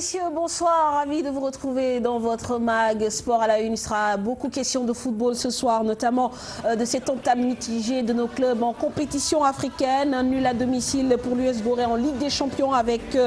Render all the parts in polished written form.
messieurs, bonsoir. Ravi de vous retrouver dans votre mag Sport à la Une. Il sera beaucoup question de football ce soir, notamment de cette entame mitigée de nos clubs en compétition africaine. Un nul à domicile pour l'US Gorée en Ligue des Champions avec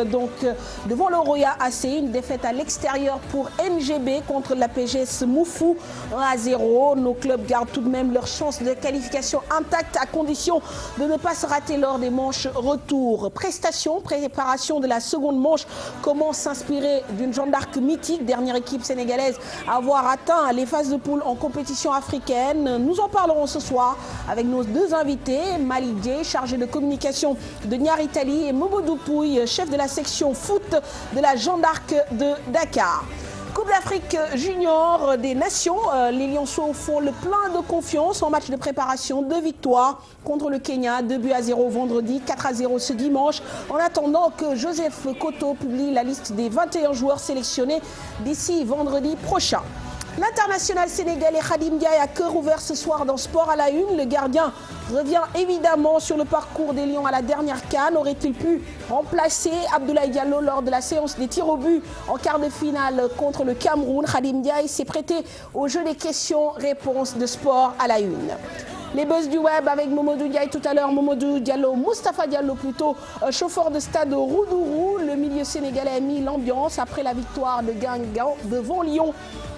devant le Roya AC, une défaite à l'extérieur pour NGB contre la PGS Moufou 1-0. Nos clubs gardent tout de même leur chance de qualification intacte à condition de ne pas se rater lors des manches retour. Préparation de la seconde manche. Comment s'inspirer d'une Jeanne d'Arc mythique, dernière équipe sénégalaise à avoir atteint les phases de poule en compétition africaine. Nous en parlerons ce soir avec nos deux invités, Malick Dieye, chargé de communication de Niary Tally, et Momodou Pouye, chef de la section foot de la Jeanne d'Arc de Dakar. Coupe d'Afrique junior des nations, les Lionceaux font le plein de confiance en match de préparation, 2 victoires contre le Kenya, 2-0 vendredi, 4-0 ce dimanche, en attendant que Joseph Koto publie la liste des 21 joueurs sélectionnés d'ici vendredi prochain. L'international sénégalais Khadim Ndiaye a cœur ouvert ce soir dans Sport à la Une. Le gardien revient évidemment sur le parcours des Lions à la dernière CAN. Aurait-il pu remplacer Abdoulaye Diallo lors de la séance des tirs au but en quart de finale contre le Cameroun? Khadim Ndiaye s'est prêté au jeu des questions-réponses de Sport à la Une. Les buzz du web avec Momodou Ndiaye tout à l'heure, Moustapha Diallo plutôt, chauffeur de stade Roudourou. Le milieu sénégalais a mis l'ambiance après la victoire de Guingamp devant Lyon.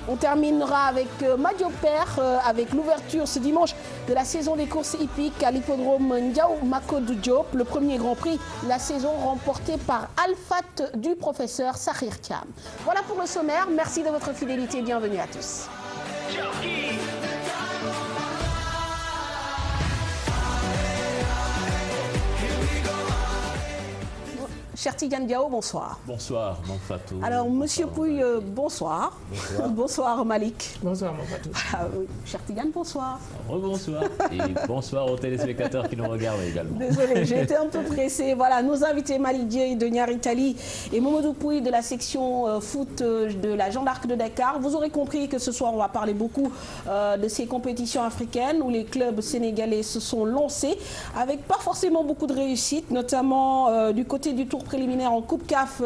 On terminera avec Madio Père, avec l'ouverture ce dimanche de la saison des courses hippiques à l'hippodrome Ndiaw Macodou Diop. Le premier Grand Prix de la saison remporté par Alfat du professeur Sakhir Thiam. Voilà pour le sommaire. Merci de votre fidélité. Bienvenue à tous. Cher Tidiane Diao, bonsoir. Bonsoir, mon Fatou. Alors, Monsieur Pouye, bonsoir. Bonsoir. Bonsoir, Malick. Bonsoir, mon Fatou. Ah, oui. Cher Tidiane, bonsoir. Rebonsoir. Et bonsoir aux téléspectateurs qui nous regardent également. Désolé, j'ai été un peu pressée. Voilà, nos invités, Malick Dieye de Niary Tally et Momodou Pouye de la section foot de la Jeanne d'Arc de Dakar. Vous aurez compris que ce soir, on va parler beaucoup de ces compétitions africaines où les clubs sénégalais se sont lancés avec pas forcément beaucoup de réussite, notamment du côté du tour préliminaire en Coupe CAF,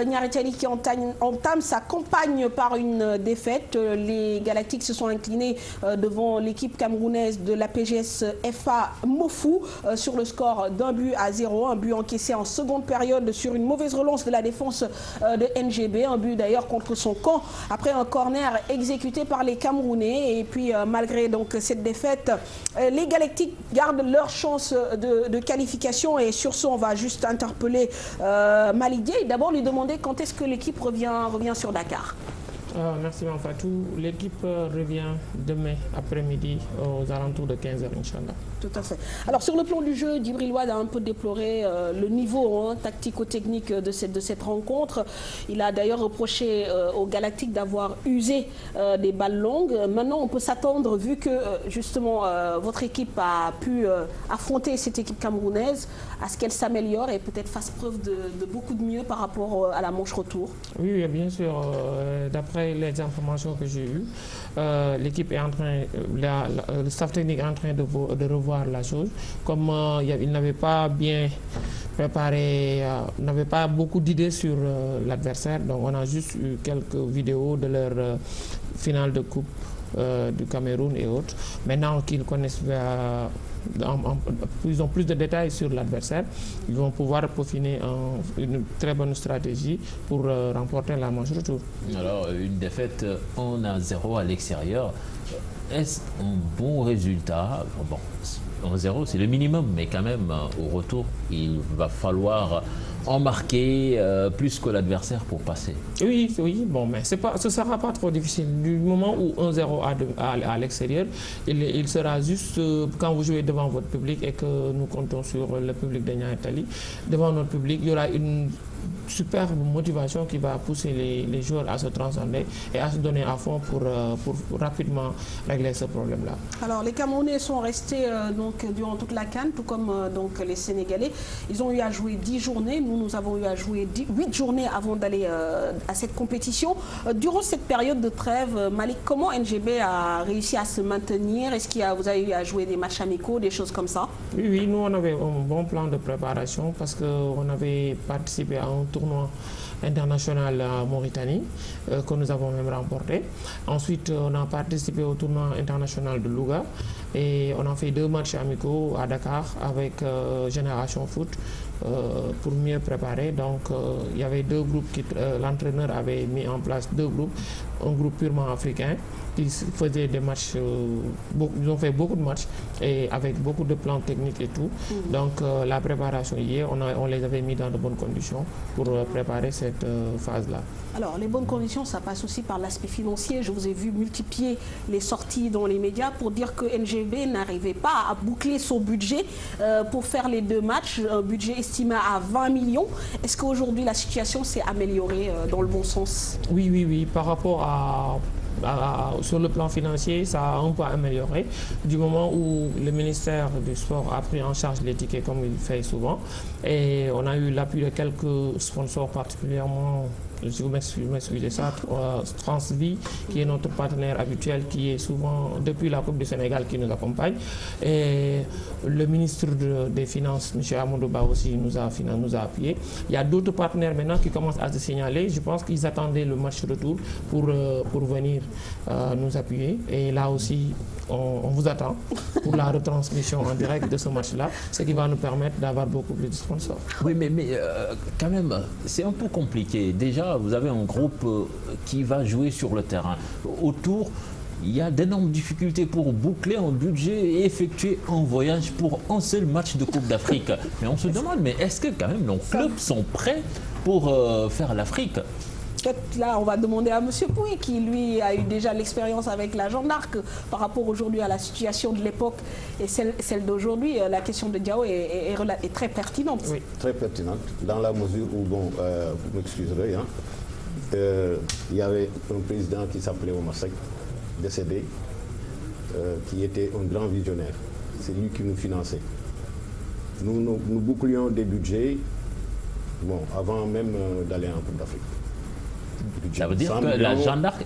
Niary Tally qui entame sa campagne par une défaite. Les Galactiques se sont inclinés devant l'équipe camerounaise de la PGS FA Mofou sur le score d'1-0, un but encaissé en seconde période sur une mauvaise relance de la défense de NGB, un but d'ailleurs contre son camp après un corner exécuté par les Camerounais. Et puis malgré donc cette défaite, les Galactiques gardent leur chance de qualification, et sur ce on va juste interpeller Malick Dieye, d'abord lui demander quand est-ce que l'équipe revient sur Dakar. Merci, mon Fatou. L'équipe revient demain après-midi aux alentours de 15h, Inch'Allah. Tout à fait. Alors, sur le plan du jeu, Djibril Wade a un peu déploré le niveau tactico-technique de cette rencontre. Il a d'ailleurs reproché aux Galactiques d'avoir usé des balles longues. Maintenant, on peut s'attendre, vu que justement votre équipe a pu affronter cette équipe camerounaise, à ce qu'elle s'améliore et peut-être fasse preuve de beaucoup de mieux par rapport à la manche retour. Oui, bien sûr. D'après les informations que j'ai eues, l'équipe est en train, le staff technique est en train de revoir la chose. Comme il n'avait pas bien préparé, n'avait pas beaucoup d'idées sur l'adversaire, donc on a juste eu quelques vidéos de leur finale de coupe du Cameroun et autres. Maintenant qu'ils connaissent ils ont plus de détails sur l'adversaire, ils vont pouvoir peaufiner une très bonne stratégie pour remporter la manche retour. Alors, une défaite 1-0 à l'extérieur, est-ce un bon résultat? Bon, 1-0 c'est le minimum, mais quand même au retour il va falloir en marquer plus que l'adversaire pour passer. Oui, bon, mais ce ne sera pas trop difficile. Du moment où 1-0 à l'extérieur, il sera juste quand vous jouez devant votre public et que nous comptons sur le public de Niary Tally, devant notre public, il y aura une superbe motivation qui va pousser les joueurs à se transcender et à se donner à fond pour rapidement régler ce problème-là. Alors, les Camerounais sont restés donc, durant toute la CAN, tout comme donc, les Sénégalais. Ils ont eu à jouer 10 journées. Nous avons eu à jouer 8 journées avant d'aller à cette compétition. Durant cette période de trêve, Malick, comment NGB a réussi à se maintenir? Est-ce que vous avez eu à jouer des matchs amicaux, des choses comme ça? Oui, nous on avait un bon plan de préparation parce qu'on avait participé à un tournoi international à Mauritanie, que nous avons même remporté. Ensuite, on a participé au tournoi international de Louga et on a fait 2 matchs amicaux à Dakar avec Génération Foot pour mieux préparer. Donc, il y avait 2 groupes, l'entraîneur avait mis en place 2 groupes, un groupe purement africain qui faisait des matchs, ils ont fait beaucoup de matchs et avec beaucoup de plans techniques et tout. Donc la préparation hier, on les avait mis dans de bonnes conditions pour préparer cette phase-là. Alors les bonnes conditions, ça passe aussi par l'aspect financier. Je vous ai vu multiplier les sorties dans les médias pour dire que NGB n'arrivait pas à boucler son budget pour faire les 2 matchs, un budget estimé à 20 millions. Est-ce qu'aujourd'hui la situation s'est améliorée dans le bon sens? Oui, par rapport sur le plan financier, ça a un peu amélioré du moment où le ministère du Sport a pris en charge les tickets comme il fait souvent. Et on a eu l'appui de quelques sponsors particulièrement, je vous m'excuse de ça, Transvie, qui est notre partenaire habituel, qui est souvent depuis la Coupe du Sénégal qui nous accompagne. Et le ministre des Finances, M. Amadou Ba aussi nous a appuyés. Il y a d'autres partenaires maintenant qui commencent à se signaler. Je pense qu'ils attendaient le match retour pour venir nous appuyer. Et là aussi, on vous attend pour la retransmission en direct de ce match-là, ce qui va nous permettre d'avoir beaucoup plus de sponsors. Oui, mais quand même, c'est un peu compliqué. Déjà, vous avez un groupe qui va jouer sur le terrain. Autour, il y a d'énormes difficultés pour boucler un budget et effectuer un voyage pour un seul match de Coupe d'Afrique. Mais on se demande, mais est-ce que quand même nos clubs sont prêts pour faire l'Afrique? Peut-être là, on va demander à M. Pouy, qui lui a eu déjà l'expérience avec la Jeanne d'Arc par rapport aujourd'hui à la situation de l'époque et celle d'aujourd'hui. La question de Diao est très pertinente. Oui, très pertinente, dans la mesure où, bon, vous m'excuserez, hein, il y avait un président qui s'appelait Omar Seck, décédé, qui était un grand visionnaire. C'est lui qui nous finançait. Nous bouclions des budgets, bon, avant même d'aller en Coupe d'Afrique. Ça veut dire que la Jeanne d'Arc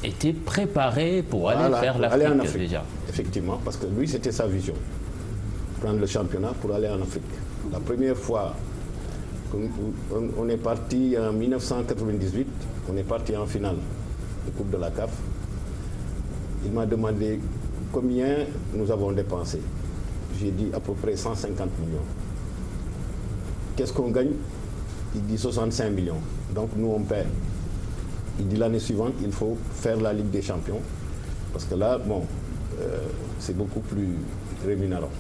était préparée pour aller faire l'Afrique déjà. Effectivement, parce que lui, c'était sa vision. Prendre le championnat pour aller en Afrique. La première fois, on est parti en 1998, on est parti en finale de Coupe de la CAF. Il m'a demandé combien nous avons dépensé. J'ai dit à peu près 150 millions. Qu'est-ce qu'on gagne? Il dit 65 millions. Donc nous, on perd. Il dit l'année suivante, il faut faire la Ligue des Champions. Parce que là, bon, c'est beaucoup plus rémunérant.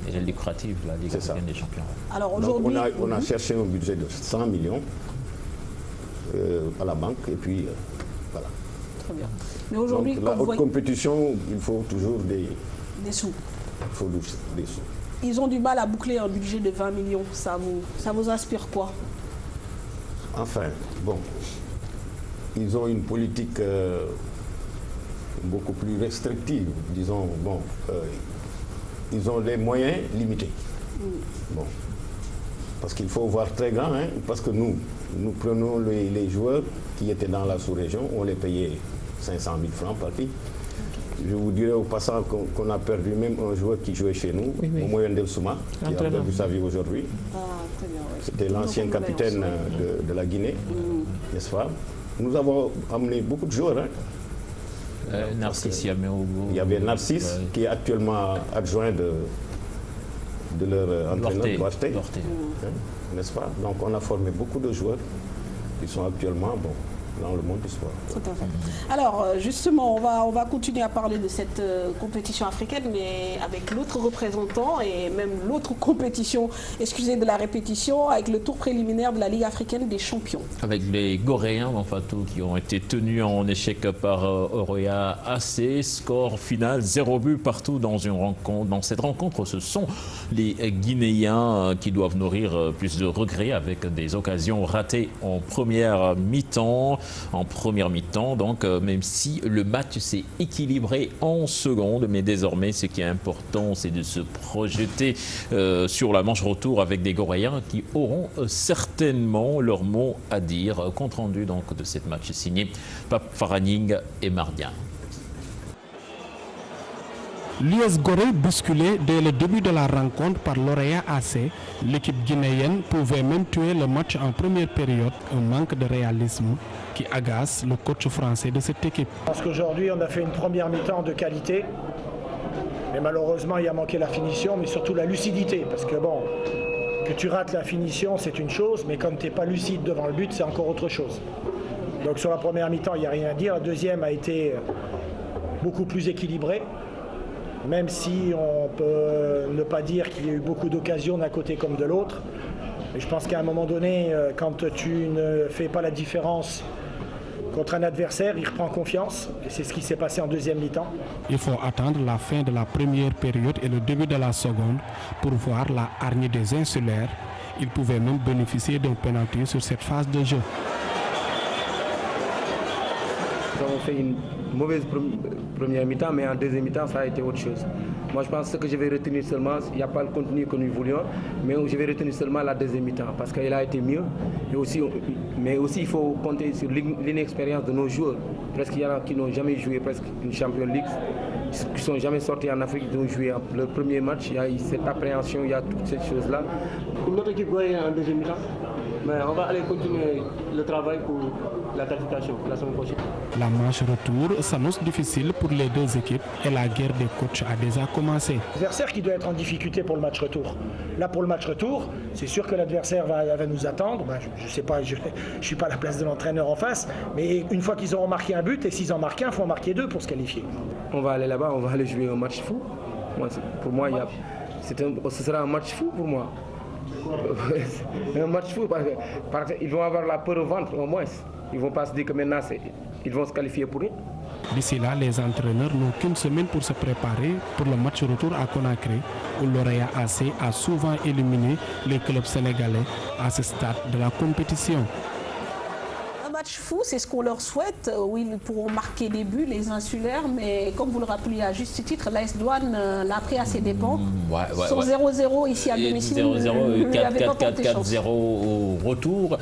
Et lucratif, la Ligue des Champions. Alors aujourd'hui, on a cherché un budget de 100 millions à la banque. Et puis, voilà. Très bien. Mais aujourd'hui, la haute compétition, il faut toujours des sous. Il faut des sous. Ils ont du mal à boucler un budget de 20 millions. Ça vous inspire quoi? Enfin, bon, ils ont une politique beaucoup plus restrictive. Disons, bon, ils ont des moyens limités. Bon, parce qu'il faut voir très grand, hein, parce que nous prenons les joueurs qui étaient dans la sous-région, on les payait 500 000 francs par qui. Je vous dirais au passant qu'on a perdu même un joueur qui jouait chez nous, Momoyen Del Souma, qui a perdu sa vie aujourd'hui. C'était l'ancien capitaine de la Guinée, n'est-ce pas? Nous avons amené beaucoup de joueurs. Hein. Narcisse Yaméogo. Il y avait Narcisse, qui est actuellement adjoint de leur entraîneur, Duarte, n'est-ce pas? Donc on a formé beaucoup de joueurs qui sont actuellement dans le monde du sport. Tout à fait. Alors justement, on va continuer à parler de cette compétition africaine, mais avec l'autre représentant et même l'autre compétition, excusez de la répétition, avec le tour préliminaire de la Ligue africaine des champions. Avec les Goréens, Manfatou, qui ont été tenus en échec par Oroya AC. Score final 0 but partout dans une rencontre. Dans cette rencontre, ce sont les Guinéens qui doivent nourrir plus de regrets avec des occasions ratées en première mi-temps. Donc même si le match s'est équilibré en seconde, mais désormais ce qui est important, c'est de se projeter sur la manche retour avec des Goréens qui auront certainement leur mot à dire. Compte rendu donc de cette match signé Pape Faraning et Mardian. L'US Gorée bousculé dès le début de la rencontre par l'Orea AC, l'équipe guinéenne pouvait même tuer le match en première période, un manque de réalisme qui agace le coach français de cette équipe. Parce qu'aujourd'hui on a fait une première mi-temps de qualité, mais malheureusement il a manqué la finition, mais surtout la lucidité, parce que bon, que tu rates la finition c'est une chose, mais comme tu n'es pas lucide devant le but c'est encore autre chose. Donc sur la première mi-temps il n'y a rien à dire, la deuxième a été beaucoup plus équilibrée. Même si on peut ne pas dire qu'il y a eu beaucoup d'occasions d'un côté comme de l'autre. Mais je pense qu'à un moment donné, quand tu ne fais pas la différence contre un adversaire, il reprend confiance. Et c'est ce qui s'est passé en deuxième mi-temps. Il faut attendre la fin de la première période et le début de la seconde pour voir la hargne des insulaires. Ils pouvaient même bénéficier d'un penalty sur cette phase de jeu. Nous avons fait une mauvaise première mi-temps, mais en deuxième mi-temps, ça a été autre chose. Moi, je pense que je vais retenir seulement, il n'y a pas le contenu que nous voulions, mais je vais retenir seulement la deuxième mi-temps, parce qu'elle a été mieux. Mais aussi, il faut compter sur l'inexpérience de nos joueurs. Presque il y en a qui n'ont jamais joué presque une Champions League, qui ne sont jamais sortis en Afrique, ils ont joué le premier match, il y a eu cette appréhension, il y a toutes ces choses-là. Notre équipe gagne en deuxième mi-temps, mais on va aller continuer le travail pour la qualification la semaine prochaine. La manche retour s'annonce difficile pour les deux équipes et la guerre des coachs a déjà commencé. L'adversaire qui doit être en difficulté pour le match retour. Là, pour le match retour, c'est sûr que l'adversaire va nous attendre. Ben, je ne sais pas, je ne suis pas à la place de l'entraîneur en face, mais une fois qu'ils auront marqué un but, et s'ils en marquent un, il faut en marquer deux pour se qualifier. On va aller là-bas, on va aller jouer un match fou. Pour moi, ce sera un match fou pour moi. Un match fou, parce qu'ils vont avoir la peur au ventre au moins. Ils ne vont pas se dire que maintenant, ils vont se qualifier pour rien. D'ici là, les entraîneurs n'ont qu'une semaine pour se préparer pour le match retour à Conakry, où l'Orea AC a souvent éliminé les clubs sénégalais à ce stade de la compétition. Un match fou, c'est ce qu'on leur souhaite, où ils pourront marquer des buts, les insulaires, mais comme vous le rappelez à juste titre, l'AS Douane l'a pris à ses dépens. Son 0-0 ici à domicile. 0-0, 4-0 au retour.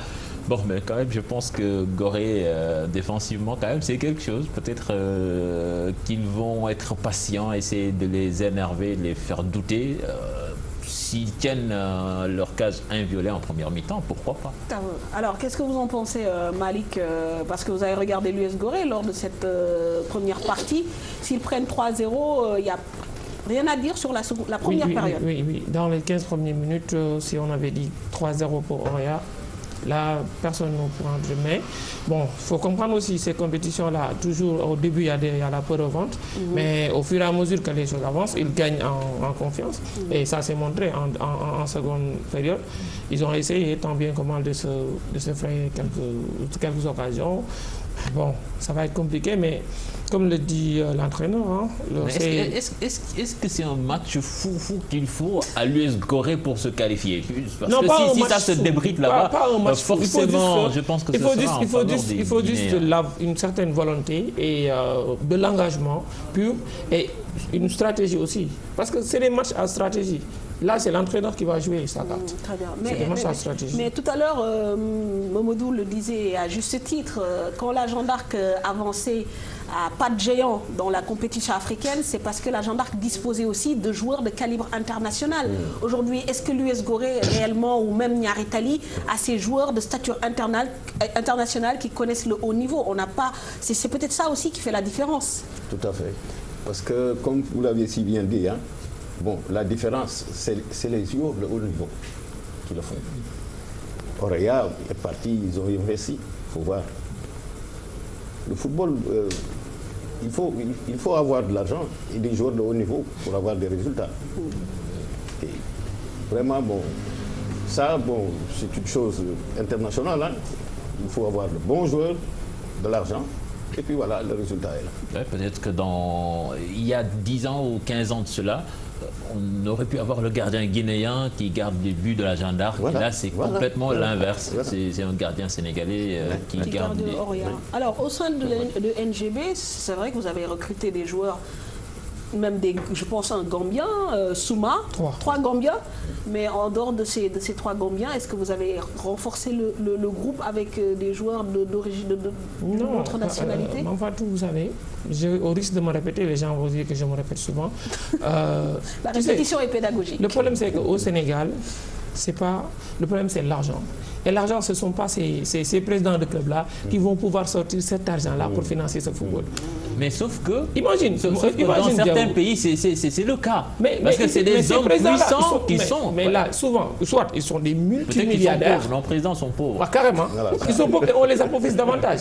Bon, mais quand même, je pense que Gorée, défensivement, quand même, c'est quelque chose. Peut-être qu'ils vont être patients, essayer de les énerver, de les faire douter. S'ils tiennent leur case inviolée en première mi-temps, pourquoi pas? Alors, qu'est-ce que vous en pensez, Malik? Parce que vous avez regardé l'US Gorée lors de cette première partie. S'ils prennent 3-0, il n'y a rien à dire sur la première période. Oui. Dans les 15 premières minutes, si on avait dit 3-0 pour Orea, là, personne ne prendrait. Mais bon, il faut comprendre aussi ces compétitions-là. Toujours au début, il y a la peur au ventre. Mais au fur et à mesure que les choses avancent, ils gagnent en confiance. Et ça s'est montré en seconde période. Ils ont essayé tant bien que mal de se frayer quelques occasions. Bon, ça va être compliqué, mais comme le dit l'entraîneur, hein, est-ce que c'est un match fou qu'il faut à l'US Gorée pour se qualifier? Parce non, que si ça se débride là-bas, forcément, je pense que il faut juste une certaine volonté et de l'engagement pur et une stratégie aussi. Parce que c'est des matchs à stratégie. Là, c'est l'entraîneur qui va jouer sa carte. Très bien. Mais tout à l'heure, Momodou le disait à juste titre, quand la Jeanne d'Arc avançait à pas de géant dans la compétition africaine, c'est parce que la Jeanne d'Arc disposait aussi de joueurs de calibre international. Aujourd'hui, est-ce que l'US Gorée réellement, ou même Niary Tally, a ces joueurs de stature internationale qui connaissent le haut niveau? On n'a pas. C'est peut-être ça aussi qui fait la différence. Tout à fait. Parce que, comme vous l'avez si bien dit, hein, bon, la différence, c'est les joueurs de haut niveau qui le font. Orea est parti, ils ont investi, il faut voir. Le football, il faut avoir de l'argent et des joueurs de haut niveau pour avoir des résultats. Et vraiment, bon, ça, bon, c'est une chose internationale. Hein. Il faut avoir de bons joueurs, de l'argent. Et puis voilà, le résultat est là. Ouais, peut-être que il y a 10 ans ou 15 ans de cela, on aurait pu avoir le gardien guinéen qui garde les buts de la Jeanne d'Arc. Voilà, là, c'est complètement l'inverse. Voilà. C'est un gardien sénégalais qui garde les... Alors, au sein de NGB, c'est vrai que vous avez recruté des joueurs même je pense un Gambien, Souma, trois Gambiens. Mais en dehors de ces 3 Gambiens, est-ce que vous avez renforcé le groupe avec des joueurs d'origine d'autres nationalités? Enfin, tout, vous savez, au risque de me répéter, les gens vont dire que je me répète souvent. La répétition est pédagogique. Le problème, c'est qu'au Sénégal, le problème, c'est l'argent. Et l'argent, ce ne sont pas ces présidents de clubs-là qui vont pouvoir sortir cet argent-là pour financer ce football. Mais sauf que, imagine dans certains pays, c'est le cas. Parce que c'est des hommes puissants qui sont. Mais là, souvent, soit ils sont des multimilliardaires. Nos présidents sont pauvres. Carrément. Voilà, ils sont pauvres et on les appauvrit davantage.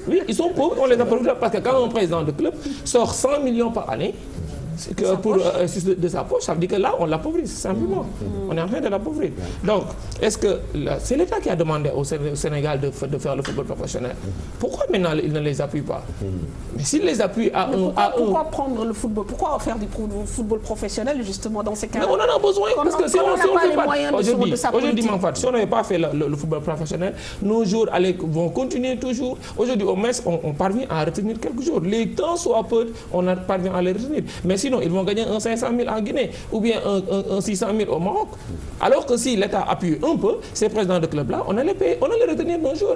Oui, ils sont pauvres, on les appauvrit parce que quand un président de club sort 100 millions par année, de sa poche, ça veut dire que là, on l'appauvrit, simplement. On est en train de l'appauvrir. Donc, est-ce que c'est l'État qui a demandé au Sénégal de faire le football professionnel? Pourquoi maintenant il ne les appuie pas? Mais s'il les appuie pourquoi prendre le football? Pourquoi faire du football professionnel, justement, dans ces cas-là? On en a besoin, parce que si on n'a pas les moyens de sa politique. Si on n'avait pas fait le football professionnel, nos jours vont continuer toujours. Aujourd'hui, au moins, on parvient à retenir quelques jours. Les temps soient peu, on parvient à les retenir. Mais sinon, ils vont gagner un 500 000 en Guinée ou bien un 600 000 au Maroc. Alors que si l'État appuie un peu ces présidents de clubs-là, on allait retenir nos jours.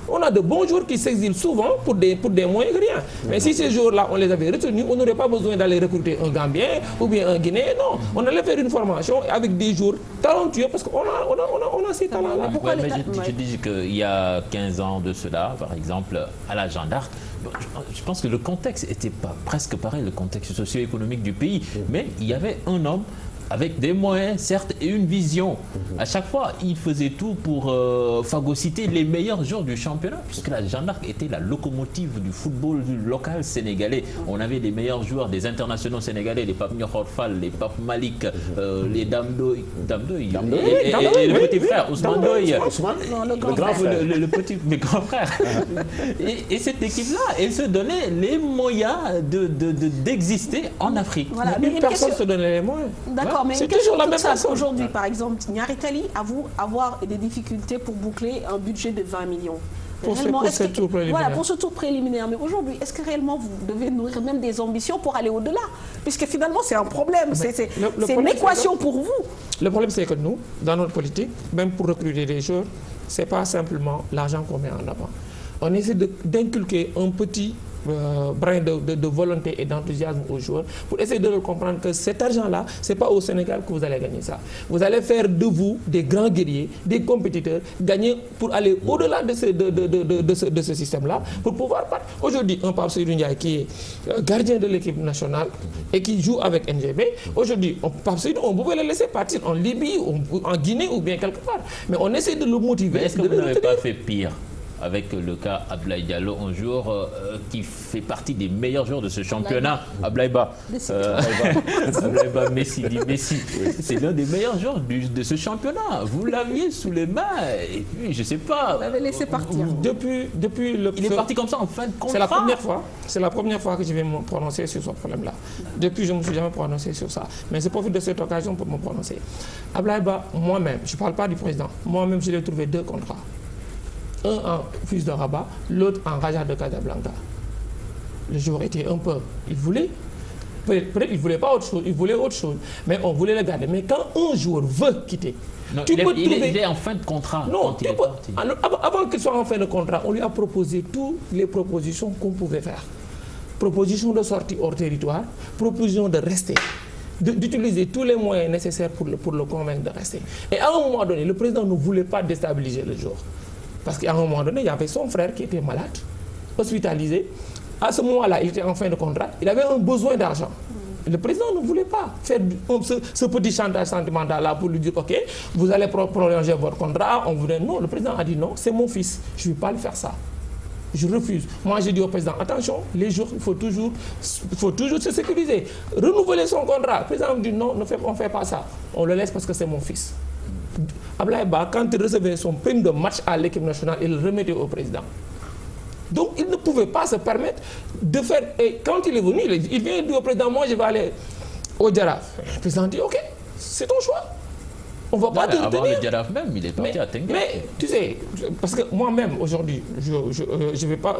On a de bons joueurs qui s'exilent souvent pour des moyens de rien. Mais si ces joueurs-là, on les avait retenus, on n'aurait pas besoin d'aller recruter un Gambien ou bien un Guinéen. Non, on allait faire une formation avec des joueurs talentueux parce qu'on a ces talents-là. Je dis qu'il y a 15 ans de cela, par exemple, à la Jeanne d'Arc, je pense que le contexte était presque pareil, le contexte socio-économique du pays. Mais il y avait un homme avec des moyens, certes, et une vision. À chaque fois, il faisait tout pour phagocyter les meilleurs joueurs du championnat, puisque la Jeanne d'Arc était la locomotive du football local sénégalais. On avait les meilleurs joueurs, des internationaux sénégalais, les Pape Niokor Fall, les Pape Malik, les Damdoy, et le petit frère, Ousmane Doy, le petit, mes grands frères. Et cette équipe-là, elle se donnait les moyens d'exister en Afrique. Voilà, mais personne ne se donnait les moyens. D'accord. C'est toujours la même chose. Aujourd'hui, par exemple, Niary Tally avoue avoir des difficultés pour boucler un budget de 20 millions. Pour ce tour préliminaire. Voilà, pour ce tour préliminaire. Mais aujourd'hui, est-ce que réellement vous devez nourrir même des ambitions pour aller au-delà? Puisque finalement, c'est un problème. C'est une équation pour vous. Le problème, c'est que nous, dans notre politique, même pour recruter des joueurs, ce n'est pas simplement l'argent qu'on met en avant. On essaie d'inculquer un petit brin de volonté et d'enthousiasme aux joueurs pour essayer de leur comprendre que cet argent-là, ce n'est pas au Sénégal que vous allez gagner ça. Vous allez faire de vous des grands guerriers, des compétiteurs, gagner pour aller au-delà de ce système-là, pour pouvoir partir. Aujourd'hui, un Pape Seydou Ndiaye qui est gardien de l'équipe nationale et qui joue avec NGB, aujourd'hui, Pape Seydou, on pouvait le laisser partir en Libye, ou en Guinée ou bien quelque part. Mais on essaie de le motiver. Mais est-ce que vous n'avez pas fait pire avec le cas Ablaye Diallo, un joueur qui fait partie des meilleurs joueurs de ce championnat? Ablaïba. Ablaïba Messi, dit Messi. C'est l'un des meilleurs joueurs de ce championnat. Vous l'aviez sous les mains et puis, je ne sais pas. Vous l'avez laissé partir. Il est parti comme ça en fin de contrat. C'est la première fois que je vais me prononcer sur ce problème-là. Depuis, je ne me suis jamais prononcé sur ça. Mais je profite de cette occasion pour me prononcer. Ablaïba, moi-même, je ne parle pas du président, moi-même, je lui ai trouvé 2 contrats. Un en Fils de Rabat, l'autre en Raja de Casablanca. Le joueur était un peu... Il voulait... Peut-être il ne voulait pas autre chose, il voulait autre chose. Mais on voulait le garder. Mais quand un joueur veut quitter... Non, il est en fin de contrat. Non, avant qu'il soit en fin de contrat, on lui a proposé toutes les propositions qu'on pouvait faire. Proposition de sortie hors territoire, proposition de rester. D'utiliser tous les moyens nécessaires pour le convaincre de rester. Et à un moment donné, le président ne voulait pas déstabiliser le joueur. Parce qu'à un moment donné, il y avait son frère qui était malade, hospitalisé. À ce moment-là, il était en fin de contrat. Il avait un besoin d'argent. Le président ne voulait pas faire ce petit chantage sentimental-là pour lui dire « Ok, vous allez prolonger votre contrat. » Non, le président a dit « Non, c'est mon fils. Je ne vais pas le faire ça. Je refuse. » Moi, j'ai dit au président « Attention, les jours, il faut toujours se sécuriser. Renouveler son contrat. » Le président me dit « Non, on ne fait pas ça. On le laisse parce que c'est mon fils. » Ablaïba, quand il recevait son prime de match à l'équipe nationale, il le remettait au président. Donc, il ne pouvait pas se permettre de faire... Et quand il est venu, il vient dire au président, moi je vais aller au Djaraf. Le président dit, ok, c'est ton choix. on ne va pas te retenir. Avant le Jaraaf même, il est parti à Tenguet. Mais tu sais, parce que moi-même, aujourd'hui, je vais pas...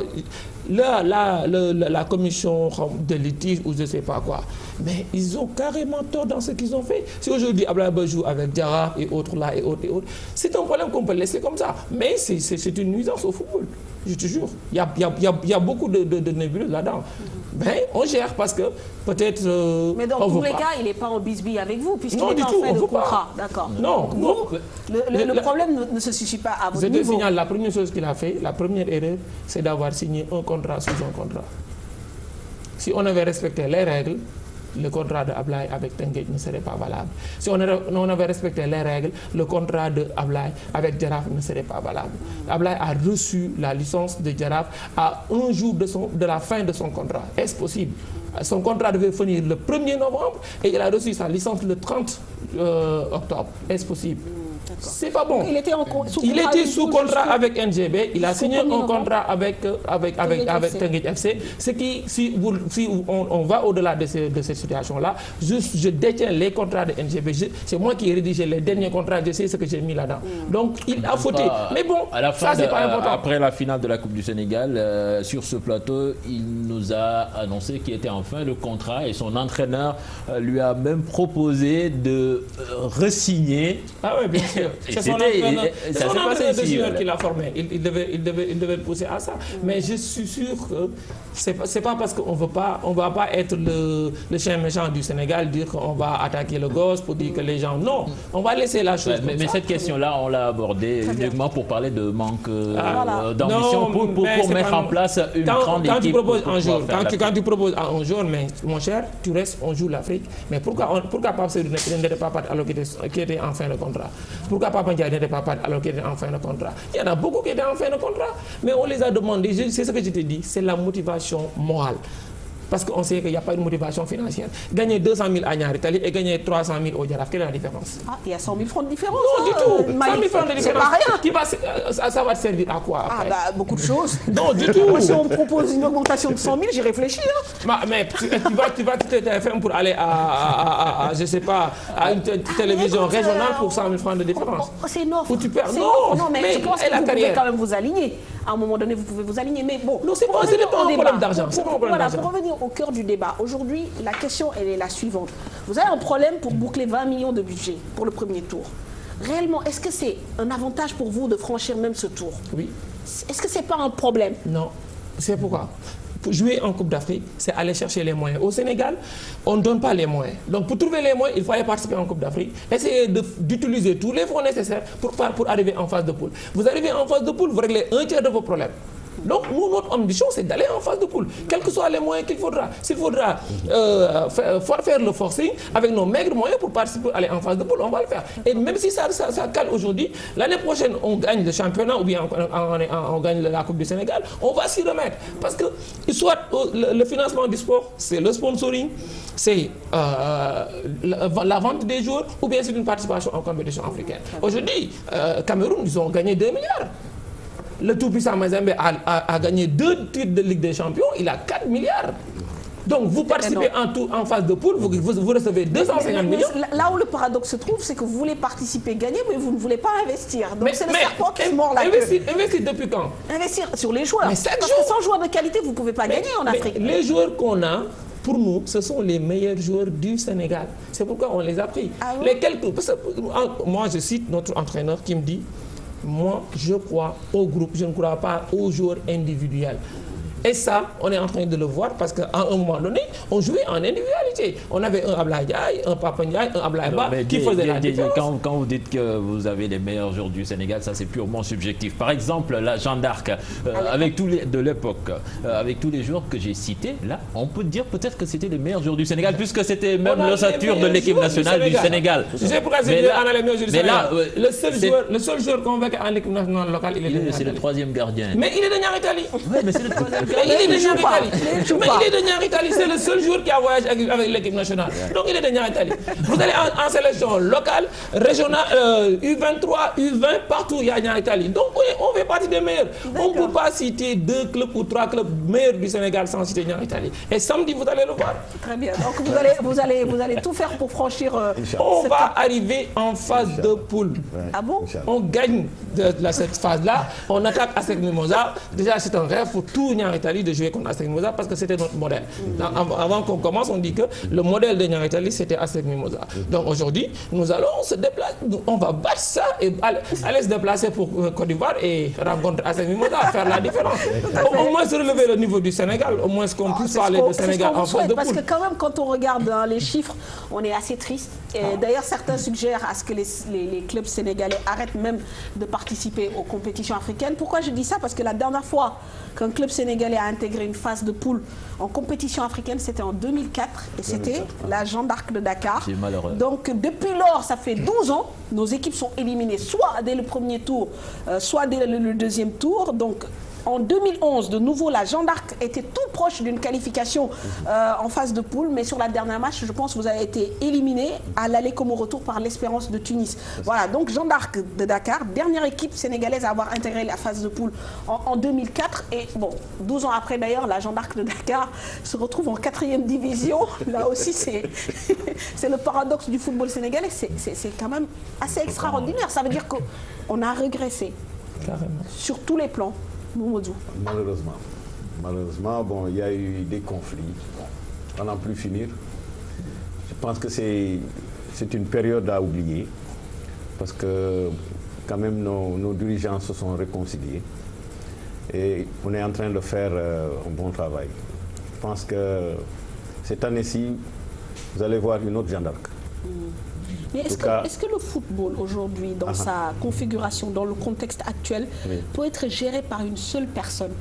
La commission de litige ou je ne sais pas quoi, mais ils ont carrément tort dans ce qu'ils ont fait. Si aujourd'hui Ablaye joue avec Jaraaf et autres là et autres, c'est un problème qu'on peut laisser comme ça. Mais c'est une nuisance au football. Je te jure, il y a beaucoup de nébuleuses là-dedans. Mais on gère parce que peut-être... mais dans tous les cas, il n'est pas en bisbille avec vous, puisqu'il est en fin de contrat. D'accord. Non. Le problème ne se situe pas à votre niveau. Signale, la première chose qu'il a fait, la première erreur, c'est d'avoir signé un contrat sous un contrat. Si on avait respecté les règles, le contrat de Ablaye avec Tenguet ne serait pas valable. Si on avait respecté les règles, le contrat de Ablaye avec Jaraaf ne serait pas valable. Ablaye a reçu la licence de Jaraaf à un jour de la fin de son contrat. Est-ce possible? Son contrat devait finir le 1er novembre et il a reçu sa licence le 30 octobre. Est-ce possible? C'est pas bon. Il était sous contrat avec NGB, il a signé un contrat avec Tenguet FC. Ce qui, si on va au-delà de cette situation-là, je détiens les contrats de NGB. C'est moi qui ai rédigé les derniers contrats, je sais ce que j'ai mis là-dedans. Donc il a fauté. Mais bon, à la fin ça c'est pas important. Après la finale de la Coupe du Sénégal, sur ce plateau, il nous a annoncé qu'il était en fin de contrat et son entraîneur lui a même proposé de re-signer. Ah oui, bien sûr. C'est son entraîneur qui l'a formé. Il devait pousser à ça. Mais je suis sûr que c'est pas parce qu'on ne va pas être le chien méchant du Sénégal, dire qu'on va attaquer le gosse pour dire que les gens... Non, on va laisser la chose. Mais cette question-là, on l'a abordée uniquement pour parler de manque d'ambition, pour mettre en place une grande équipe. Quand tu proposes à un jour, mais mon cher, tu restes, on joue l'Afrique. Mais pourquoi Pape Seydou n'était pas parti alors qu'il était en fin de contrat? Pourquoi Papa Ndiaye n'était pas parti alors qu'il était en fin de contrat? Il y en a beaucoup qui étaient en fin de contrat. Mais on les a demandé, c'est ce que je te dis, c'est la motivation morale. Parce qu'on sait qu'il n'y a pas de motivation financière. Gagner 200 000 à Niaritali et gagner 300 000 au Jaraaf, quelle est la différence? Ah, il y a 100 000 francs de différence. Non, du tout. 100 000 francs de différence. C'est pas rien. Ça va te servir à quoi après? Beaucoup de choses. Non, du tout. Moi, si on me propose une augmentation de 100 000, j'y réfléchis. Mais tu vas quitter TFM pour aller je sais pas, à une télévision régionale pour 100 000 francs de différence. C'est une offre. Où tu perds. Non, mais je pense que vous pouvez quand même vous aligner. À un moment donné, vous pouvez vous aligner. Mais bon, non, c'est pas un problème d'argent. Voilà, pour revenir au cœur du débat. Aujourd'hui, la question, elle est la suivante. Vous avez un problème pour boucler 20 millions de budget pour le premier tour. Réellement, est-ce que c'est un avantage pour vous de franchir même ce tour? Oui. Est-ce que c'est pas un problème? Non. C'est pourquoi? Pour jouer en Coupe d'Afrique, c'est aller chercher les moyens. Au Sénégal, on ne donne pas les moyens. Donc pour trouver les moyens, il fallait participer en Coupe d'Afrique. Essayer d'utiliser tous les fonds nécessaires pour arriver en phase de poule. Vous arrivez en phase de poule, vous réglez un tiers de vos problèmes. Donc nous, notre ambition, c'est d'aller en phase de poule, quels que soient les moyens qu'il faudra. S'il faudra faire le forcing avec nos maigres moyens pour participer, aller en phase de poule, on va le faire. Et même si ça cale aujourd'hui, l'année prochaine, on gagne le championnat ou bien on gagne la Coupe du Sénégal, on va s'y remettre. Parce que soit le financement du sport, c'est le sponsoring, c'est la vente des joueurs, ou bien c'est une participation en compétition africaine. Aujourd'hui, Cameroun, ils ont gagné 2 milliards. Le tout-puissant Mazembe a gagné 2 titres de Ligue des Champions, il a 4 milliards. Donc vous participez en phase de poule, vous recevez 250 millions. Là où le paradoxe se trouve, c'est que vous voulez participer, gagner, mais vous ne voulez pas investir. Donc c'est le serpent qui se mord la queue. Investir depuis quand? Investir sur les joueurs. Mais parce que sans joueurs de qualité, vous ne pouvez pas gagner en Afrique. Les joueurs qu'on a, pour nous, ce sont les meilleurs joueurs du Sénégal. C'est pourquoi on les a pris. Ah oui? Moi, je cite notre entraîneur qui me dit: moi, je crois au groupe, je ne crois pas aux joueurs individuels. Et ça, on est en train de le voir parce qu'à un moment donné, on jouait en individualité. On avait un Ablaye Ndiaye, un Papa Ndiaye, un Ablaye Ba qui faisait la différence. Quand vous dites que vous avez les meilleurs joueurs du Sénégal, ça c'est purement subjectif. Par exemple, la Jeanne d'Arc, avec tous les de l'époque, avec tous les joueurs que j'ai cités, là, on peut dire peut-être que c'était les meilleurs joueurs du Sénégal, puisque c'était même l'ossature de l'équipe nationale du Sénégal. Je sais pourquoi c'est les meilleurs joueurs du Sénégal. Le seul joueur convaincu en équipe nationale locale, il est de Niaritali. C'est le troisième gardien. Mais il est de Niaritali. Oui, mais c'est le troisième. Mais il est de Niaritali, c'est le seul joueur qui a voyagé avec l'équipe nationale. Donc il est de Niaritali. Vous allez en sélection locale, régionale, U23, U20, partout il y a Niaritali. Donc on fait partie des meilleurs. On ne peut pas citer 2 clubs ou 3 clubs meilleurs du Sénégal sans citer Niaritali. Et samedi, vous allez le voir. Très bien. Donc vous allez tout faire pour franchir. On va arriver en phase de poule. Ah bon? On gagne cette phase-là. On attaque ASEC Mimosa. Déjà, c'est un rêve pour tout Niaritali de jouer contre ASEC Mimosa parce que c'était notre modèle. Avant qu'on commence, on dit que le modèle de Niaritali, c'était ASEC Mimosa. Donc aujourd'hui, nous allons se déplacer. On va battre ça et aller se déplacer pour Côte d'Ivoire et rencontrer ASEC Mimosa, faire la différence. Au moins se relever le niveau du Sénégal, au moins qu'on puisse parler de Sénégal en phase de poule. Parce que quand même, quand on regarde les chiffres, on est assez triste. D'ailleurs, certains suggèrent à ce que les clubs sénégalais arrêtent même de participer aux compétitions africaines. Pourquoi je dis ça? Parce que la dernière fois qu'un club sénégalais a intégré une phase de poule en compétition africaine, c'était en 2004 et c'était la Jeanne d'Arc de Dakar. C'est malheureux. Donc depuis lors, ça fait 12 ans, nos équipes sont éliminées soit dès le premier tour, soit dès le deuxième tour. Donc en 2011, de nouveau, la Jeanne d'Arc était tout proche d'une qualification en phase de poule, mais sur la dernière match, je pense que vous avez été éliminé à l'aller comme au retour par l'Espérance de Tunis. Voilà, donc Jeanne d'Arc de Dakar, dernière équipe sénégalaise à avoir intégré la phase de poule en 2004. Et bon, 12 ans après d'ailleurs, la Jeanne d'Arc de Dakar se retrouve en 4e division. Là aussi, c'est le paradoxe du football sénégalais. C'est quand même assez extraordinaire. Ça veut dire qu'on a régressé sur tous les plans. Malheureusement, bon, il y a eu des conflits. Bon, à n'en plus finir. Je pense que c'est une période à oublier parce que quand même nos dirigeants se sont réconciliés et on est en train de faire un bon travail. Je pense que cette année-ci, vous allez voir une autre Jeanne d'Arc. Mais est-ce que le football aujourd'hui, dans sa configuration, dans le contexte actuel, peut être géré par une seule personne?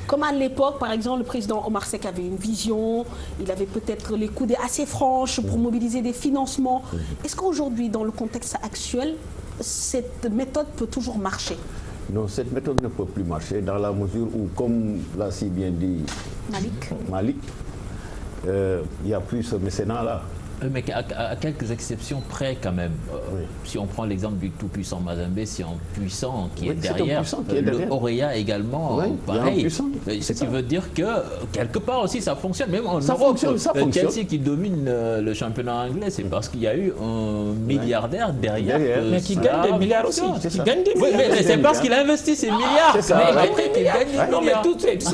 Comme à l'époque, par exemple, le président Omar Seck avait une vision, il avait peut-être les coudées assez franches pour mobiliser des financements. Est-ce qu'aujourd'hui, dans le contexte actuel, cette méthode peut toujours marcher? Non, cette méthode ne peut plus marcher dans la mesure où, comme l'a si bien dit Malik, il n'y a plus ce mécénat-là. Mais à quelques exceptions près quand même. Si on prend l'exemple du tout-puissant Mazembe, c'est un puissant qui est derrière. Le Orea également, pareil. Ce qui veut dire que quelque part aussi ça fonctionne. Même en Europe, Chelsea qui domine le championnat anglais, c'est parce qu'il y a eu un milliardaire derrière. Mais qui gagne des milliards aussi. Mais c'est parce qu'il investit ces milliards. Non, mais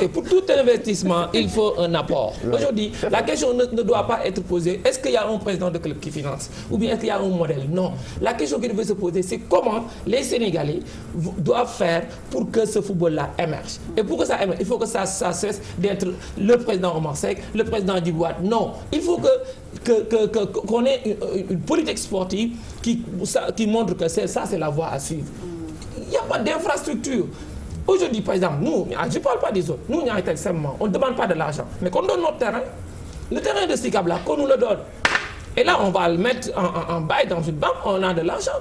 pour tout investissement, il faut un apport. Aujourd'hui, la question ne doit pas être posée. Est-ce qu'il y a un président de club qui finance ou bien est-ce qu'il y a un modèle? Non. La question qui devait se poser, c'est comment les Sénégalais doivent faire pour que ce football-là émerge. Et pour que ça émerge, il faut que ça cesse d'être le président Omar Seck, le président du Boîte. Non. Il faut qu'on ait une politique sportive qui montre que ça, c'est la voie à suivre. Il n'y a pas d'infrastructure. Aujourd'hui, par exemple, nous, je ne parle pas des autres, nous, on ne demande pas de l'argent, mais qu'on donne notre terrain. Le terrain de Sicap là, qu'on nous le donne. Et là, on va le mettre en bail dans une banque, on a de l'argent.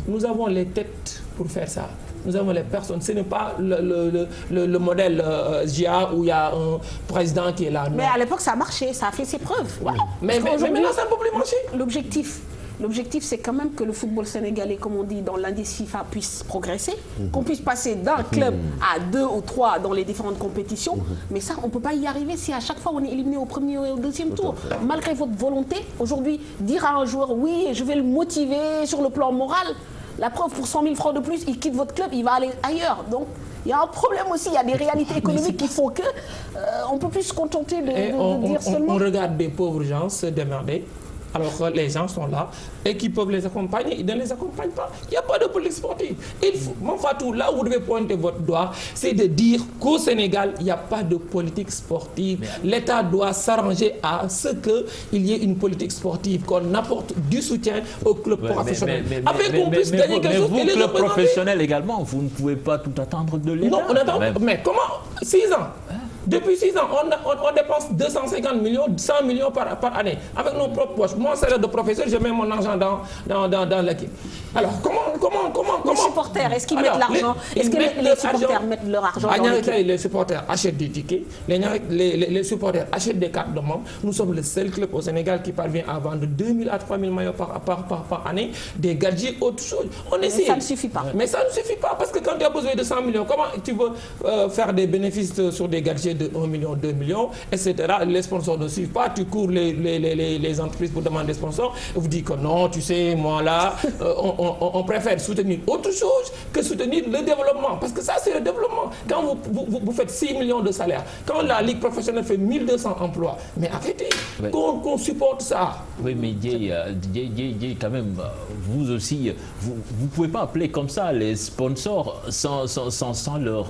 Nous avons les têtes pour faire ça. Nous avons les personnes. Ce n'est pas le modèle GIA où il y a un président qui est là. Non. Mais à l'époque, ça a marché, ça a fait ses preuves. Voilà. Mais maintenant, ça ne peut plus marcher. L'objectif, c'est quand même que le football sénégalais, comme on dit dans l'indice FIFA, puisse progresser, qu'on puisse passer d'un club à 2 ou 3 dans les différentes compétitions. Mais ça, on ne peut pas y arriver si à chaque fois on est éliminé au premier et au deuxième tour. Malgré votre volonté, aujourd'hui, dire à un joueur, oui, je vais le motiver sur le plan moral, la preuve, pour 100 000 francs de plus, il quitte votre club, il va aller ailleurs. Donc, il y a un problème aussi, il y a des réalités économiques qui font que on ne peut plus se contenter de dire seulement... On regarde des pauvres gens se démerder. Alors que les gens sont là et qui peuvent les accompagner, ils ne les accompagnent pas. Il n'y a pas de politique sportive. Mon Fatou, là où vous devez pointer votre doigt, c'est de dire qu'au Sénégal, il n'y a pas de politique sportive. L'État doit s'arranger à ce qu'il y ait une politique sportive, qu'on apporte du soutien aux clubs professionnels. Après qu'on puisse gagner quelque chose. Mais vous, club professionnel également, vous ne pouvez pas tout attendre de l'État. Non, on attend. Mais comment 6 ans Depuis 6 ans, on dépense 250 millions, 100 millions par année. Avec nos propres poches. Mon salaire de professeur, je mets mon argent dans l'équipe. Alors, comment Les supporters, est-ce qu'ils mettent l'argent? Est-ce que les supporters mettent leur argent dans l'équipe? Les supporters achètent des tickets, les supporters achètent des cartes de membres. Nous sommes le seul club au Sénégal qui parvient à vendre 2000 à 3000 maillots par année, des gadgets, autre chose. On essaie. Mais ça ne suffit pas. Mais ça ne suffit pas parce que quand tu as besoin de 100 millions, comment tu veux faire des bénéfices sur des gadgets de 1 million, 2 millions, etc. Les sponsors ne suivent pas. Tu cours les entreprises pour demander des sponsors. Vous dites que non, tu sais, moi là, on préfère soutenir autre chose que soutenir le développement. Parce que ça, c'est le développement. Quand vous faites 6 millions de salaires, quand la Ligue professionnelle fait 1200 emplois, mais arrêtez, oui. Qu'on supporte ça. Oui, mais Dieye, quand même, vous aussi, vous ne pouvez pas appeler comme ça les sponsors sans leur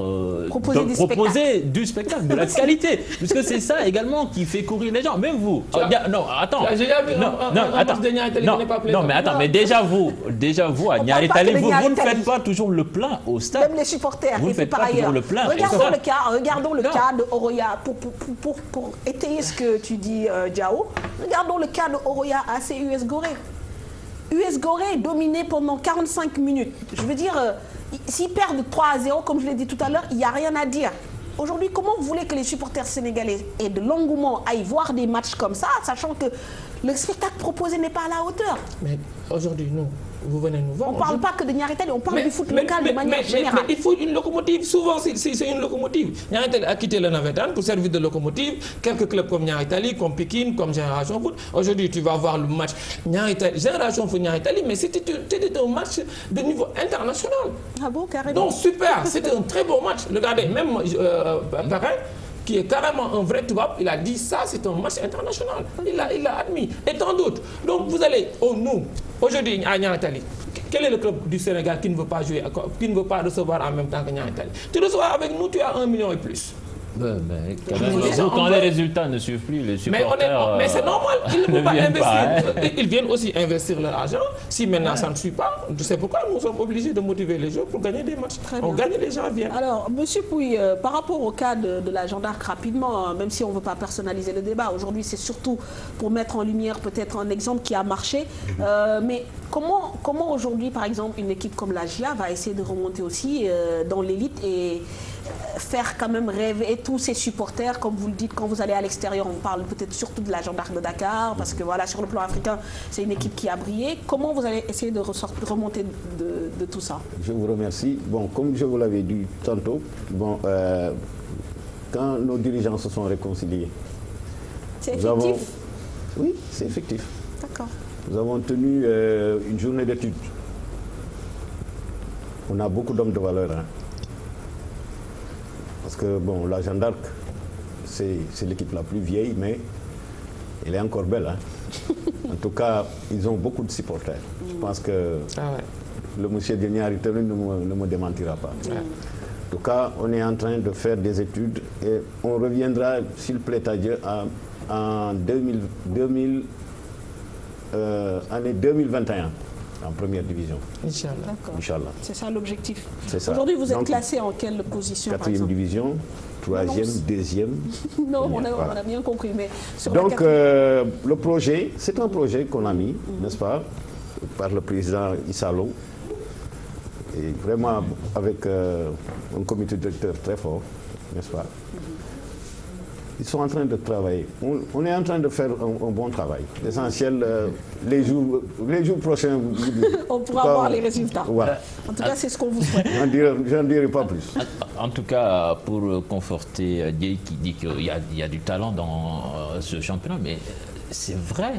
proposer du spectacle, de la qualité. Puisque c'est ça également qui fait courir les gens. Même vous. Non, attends. J'ai jamais vu non, mais attends, mais déjà vous à Niary Tally, vous ne faites pas toujours le plein au stade. Même les supporters, vous ne faites pas toujours le plein. Regardons le cas de Oroya, pour étayer ce que tu dis, Diao. Regardons le cas de Oroya AC US Gorée. US Gorée dominé pendant 45 minutes. Je veux dire, s'ils perdent 3-0, comme je l'ai dit tout à l'heure, il n'y a rien à dire. Aujourd'hui, comment vous voulez que les supporters sénégalais aient de l'engouement à y voir des matchs comme ça, sachant que le spectacle proposé n'est pas à la hauteur? Mais aujourd'hui, vous venez nous voir. On ne parle pas que de Niary Tally, on parle du foot local de manière générale. Mais il faut une locomotive. Souvent, c'est une locomotive. Niary Tally a quitté le Navétane pour servir de locomotive. Quelques clubs comme Niary Tally, comme Pikine, comme Génération Foot. Aujourd'hui, tu vas voir le match Génération Foot Niary Tally, mais c'était un match de niveau international. Ah bon, carrément. Donc, super. C'était un très beau match. Regardez, même Barin, qui est carrément un vrai tubaab, il a dit ça, c'est un match international. Il l'a admis. Et tant d'autres. Donc vous allez, nous, aujourd'hui à Niary Tally, quel est le club du Sénégal qui ne veut pas jouer, qui ne veut pas recevoir en même temps que Niary Tally? Tu reçois avec nous, tu as 1 million et plus. Mais quand même, quand les résultats ne suivent plus, les supporters... Mais c'est normal, ils ne peuvent pas investir. Ils viennent aussi investir leur argent. Si maintenant ça ne suit pas, je sais pourquoi nous sommes obligés de motiver les joueurs pour gagner des matchs. On gagne, les gens viennent. Alors, M. Pouy, par rapport au cas de la Jeanne d'Arc, rapidement, même si on ne veut pas personnaliser le débat, aujourd'hui c'est surtout pour mettre en lumière peut-être un exemple qui a marché. Mais comment aujourd'hui, par exemple, une équipe comme la GIA va essayer de remonter aussi dans l'élite et faire quand même rêver tous ses supporters, comme vous le dites, quand vous allez à l'extérieur, on parle peut-être surtout de la Jeanne d'Arc de Dakar, parce que voilà, sur le plan africain, c'est une équipe qui a brillé. Comment vous allez essayer de remonter de tout ça? Je vous remercie. Bon, comme je vous l'avais dit tantôt, quand nos dirigeants se sont réconciliés, c'est effectif? Oui, c'est effectif. D'accord. Nous avons tenu une journée d'études. On a beaucoup d'hommes de valeur, hein. Parce que bon, la Jeanne d'Arc, c'est l'équipe la plus vieille, mais elle est encore belle, hein. En tout cas, ils ont beaucoup de supporters. Je pense que le monsieur de Niary Tally ne me démentira pas. En tout cas, on est en train de faire des études et on reviendra, s'il plaît à Dieu, en année 2021. En première division. Inch'Allah. C'est ça l'objectif. Aujourd'hui, vous êtes classé en quelle position? 4e division, 3e, 2e. Non, on a bien compris. Mais donc, le projet, c'est un projet qu'on a mis, n'est-ce pas, par le président Issa Lo. Et vraiment avec un comité directeur très fort, n'est-ce pas? Ils sont en train de travailler. On est en train de faire un bon travail. L'essentiel, les jours prochains... on pourra voir les résultats. Voilà. En tout cas, c'est ce qu'on vous souhaite. Je n'en dirai pas plus. En tout cas, pour conforter Dieye qui dit qu'il y a du talent dans ce championnat, mais c'est vrai.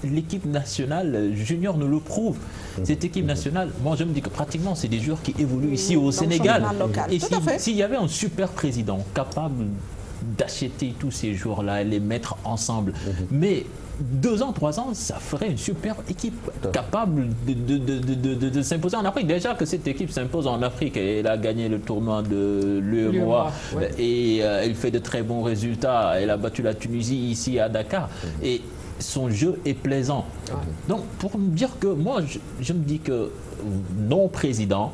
L'équipe nationale junior nous le prouve. Cette équipe nationale, moi je me dis que pratiquement c'est des joueurs qui évoluent ici au Sénégal. Et s'il y avait un super président capable d'acheter tous ces joueurs-là et les mettre ensemble. Mais 2 ans, 3 ans, ça ferait une super équipe capable de s'imposer en Afrique. Déjà que cette équipe s'impose en Afrique, elle a gagné le tournoi de l'UEMOA et elle fait de très bons résultats. Elle a battu la Tunisie ici à Dakar. Et son jeu est plaisant. Donc pour me dire que moi, je me dis que non président,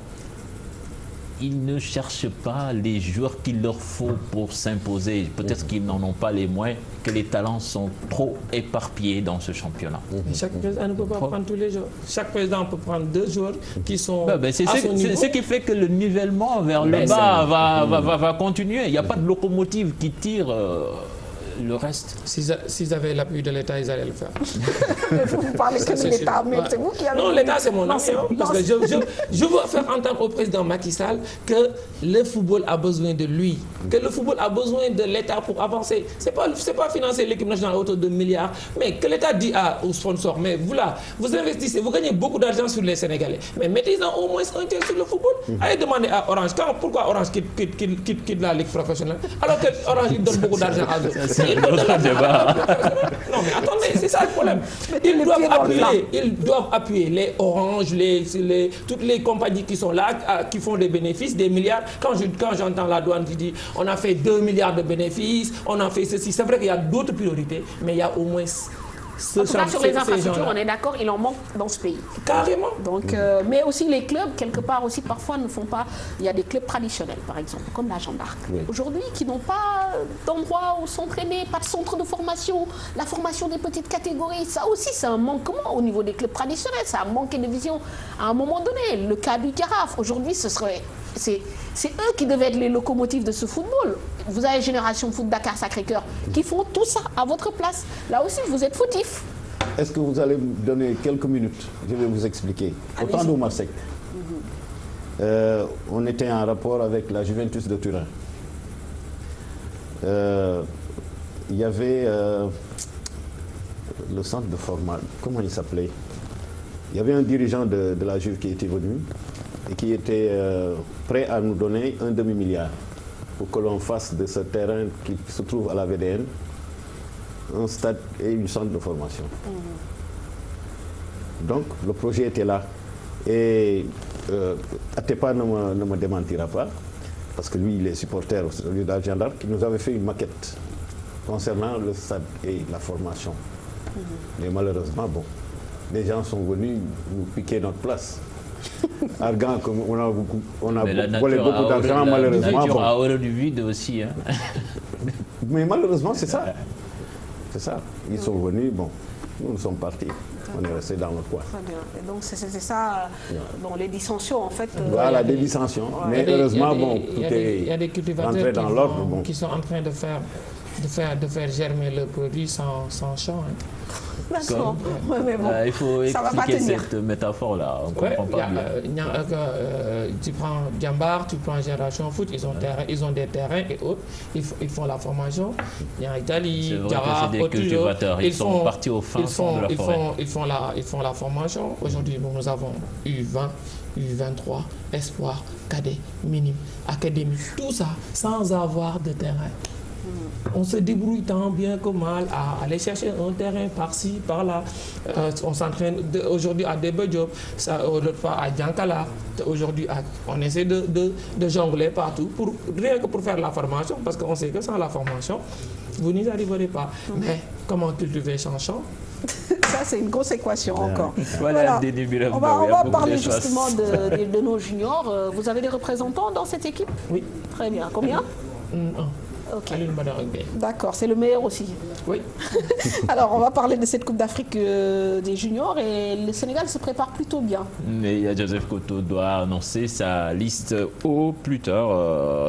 ils ne cherchent pas les joueurs qu'il leur faut pour s'imposer. Peut-être qu'ils n'en ont pas les moyens, que les talents sont trop éparpillés dans ce championnat. Mais chaque président ne peut pas prendre tous les joueurs. Chaque président peut prendre 2 joueurs qui sont c'est à son niveau. ce qui fait que le nivellement vers le bas va continuer. Il n'y a pas de locomotive qui tire le reste. S'ils avaient l'appui de l'État, ils allaient le faire. Vous parlez que de l'État, mais c'est vous qui avez... Non, l'État, c'est mon ami. Parce que je veux faire entendre au président Macky Sall que le football a besoin de lui, que le football a besoin de l'État pour avancer. C'est pas financer l'équipe nationale à hauteur de milliards, mais que l'État dit aux sponsors, mais vous là, vous investissez, vous gagnez beaucoup d'argent sur les Sénégalais, mais mettez-en au moins un tiers sur le football. Allez demander à Orange, pourquoi Orange quitte la Ligue professionnelle, alors que Orange il donne beaucoup d'argent à eux. Non mais attendez, c'est ça le problème. Ils doivent appuyer les Orange, toutes les compagnies qui sont là, qui font des bénéfices, des milliards. Quand j'entends la douane qui dit on a fait 2 milliards de bénéfices, on a fait ceci, c'est vrai qu'il y a d'autres priorités, mais il y a au moins... En tout cas, sur les infrastructures, on est d'accord, il en manque dans ce pays. Carrément. Donc, mais aussi les clubs, quelque part aussi, parfois ne font pas... Il y a des clubs traditionnels, par exemple, comme la Jeanne d'Arc, aujourd'hui, qui n'ont pas d'endroit où s'entraîner, pas de centre de formation, la formation des petites catégories. Ça aussi, c'est un manquement au niveau des clubs traditionnels. Ça a manqué de vision à un moment donné. Le cas du Carafe, aujourd'hui, c'est eux qui devaient être les locomotives de ce football. Vous avez Génération Foot Dakar Sacré-Cœur qui font tout ça à votre place. Là aussi, vous êtes fautifs. Est-ce que vous allez me donner quelques minutes? Je vais vous expliquer. Au temps d'Oumar Seck, on était en rapport avec la Juventus de Turin. Il y avait le centre de formation, comment il s'appelait? Il y avait un dirigeant de la Juve qui était venu et qui était prêt à nous donner un demi-milliard pour que l'on fasse de ce terrain qui se trouve à la VDN un stade et une centre de formation. Donc le projet était là. Et Atepa ne me démentira pas, parce que lui il est supporter de la Jeanne d'Arc, qui nous avait fait une maquette concernant le stade et la formation. Mais malheureusement, bon, les gens sont venus nous piquer notre place. Argan, on a volé beaucoup d'argent, malheureusement. La nature a horreur du vide aussi. Hein. Mais malheureusement, c'est ça. C'est ça. Ils sont venus, bon, nous sommes partis. On est resté dans notre coin. Très bien. Et donc c'était ça, bon, les dissensions en fait. Voilà, des dissensions. Mais heureusement, bon, tout est rentré dans l'ordre. Bon. Qui sont en train de faire germer le produit sans champ. Hein. D'accord. Ouais, mais bon, il faut expliquer cette métaphore-là. On ne comprend pas bien. Tu prends Diambar, tu prends Génération Foot, ils ont des terrains et autres. Ils font la formation. Il y a Italie, Diarra, c'est des cultivateurs. Ils sont partis au fin fond de la forêt. Ils font la formation. Aujourd'hui, nous avons U20, U23, Espoir, Cadet, Minime, Académie. Tout ça sans avoir de terrain. On se débrouille tant bien que mal à aller chercher un terrain par-ci, par-là. On s'entraîne aujourd'hui à Debedjob, l'autre fois à Diankala. Aujourd'hui, on essaie de jongler partout, rien que pour faire la formation, parce qu'on sait que sans la formation, vous n'y arriverez pas. Mais comment cultiver son champ? Ça, c'est une grosse équation encore. Voilà. On va parler justement de nos juniors. Vous avez des représentants dans cette équipe? Oui. Très bien. Combien? Okay. D'accord, c'est le meilleur aussi. Oui. Alors, on va parler de cette Coupe d'Afrique des juniors et le Sénégal se prépare plutôt bien. Mais Joseph Koto doit annoncer sa liste au plus tard,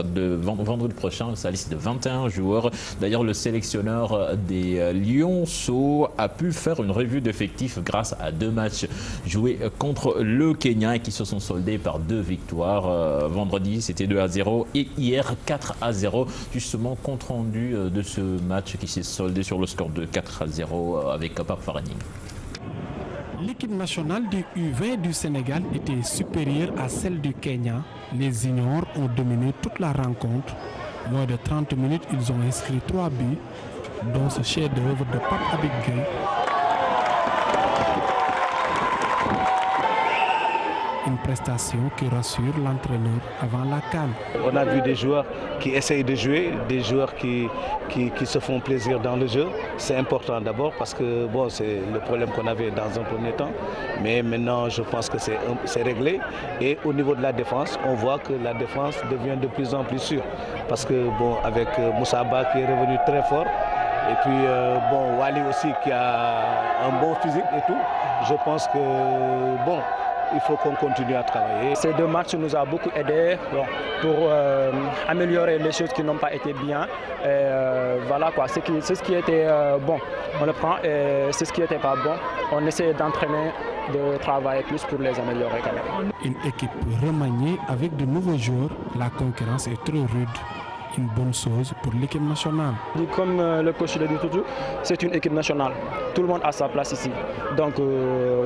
vendredi prochain, sa liste de 21 joueurs. D'ailleurs, le sélectionneur des Lionceaux a pu faire une revue d'effectifs grâce à 2 matchs joués contre le Kenya et qui se sont soldés par 2 victoires. Vendredi, c'était 2-0 et hier 4-0. Justement, compte rendu de ce match qui s'est soldé sur le score de 4-0 avec Pape Faraning. L'équipe nationale du U20 du Sénégal était supérieure à celle du Kenya. Les juniors ont dominé toute la rencontre. Moins de 30 minutes, ils ont inscrit 3 buts, dont ce chef-d'œuvre de Pape Abid Gueye. Une prestation qui rassure l'entraîneur avant la CAN. On a vu des joueurs qui essayent de jouer, des joueurs qui se font plaisir dans le jeu. C'est important d'abord parce que bon, c'est le problème qu'on avait dans un premier temps. Mais maintenant, je pense que c'est réglé. Et au niveau de la défense, on voit que la défense devient de plus en plus sûre. Parce que bon, avec Moussa Ba qui est revenu très fort, et puis bon, Wali aussi qui a un bon physique et tout, je pense que bon, il faut qu'on continue à travailler. Ces deux matchs nous ont beaucoup aidé pour améliorer les choses qui n'ont pas été bien. Voilà quoi, c'est ce qui était bon, on le prend, et c'est ce qui n'était pas bon. On essaie d'entraîner, de travailler plus pour les améliorer quand même. Une équipe remaniée avec de nouveaux joueurs, la concurrence est trop rude. Une bonne chose pour l'équipe nationale. Comme le coach l'a dit toujours, c'est une équipe nationale. Tout le monde a sa place ici. Donc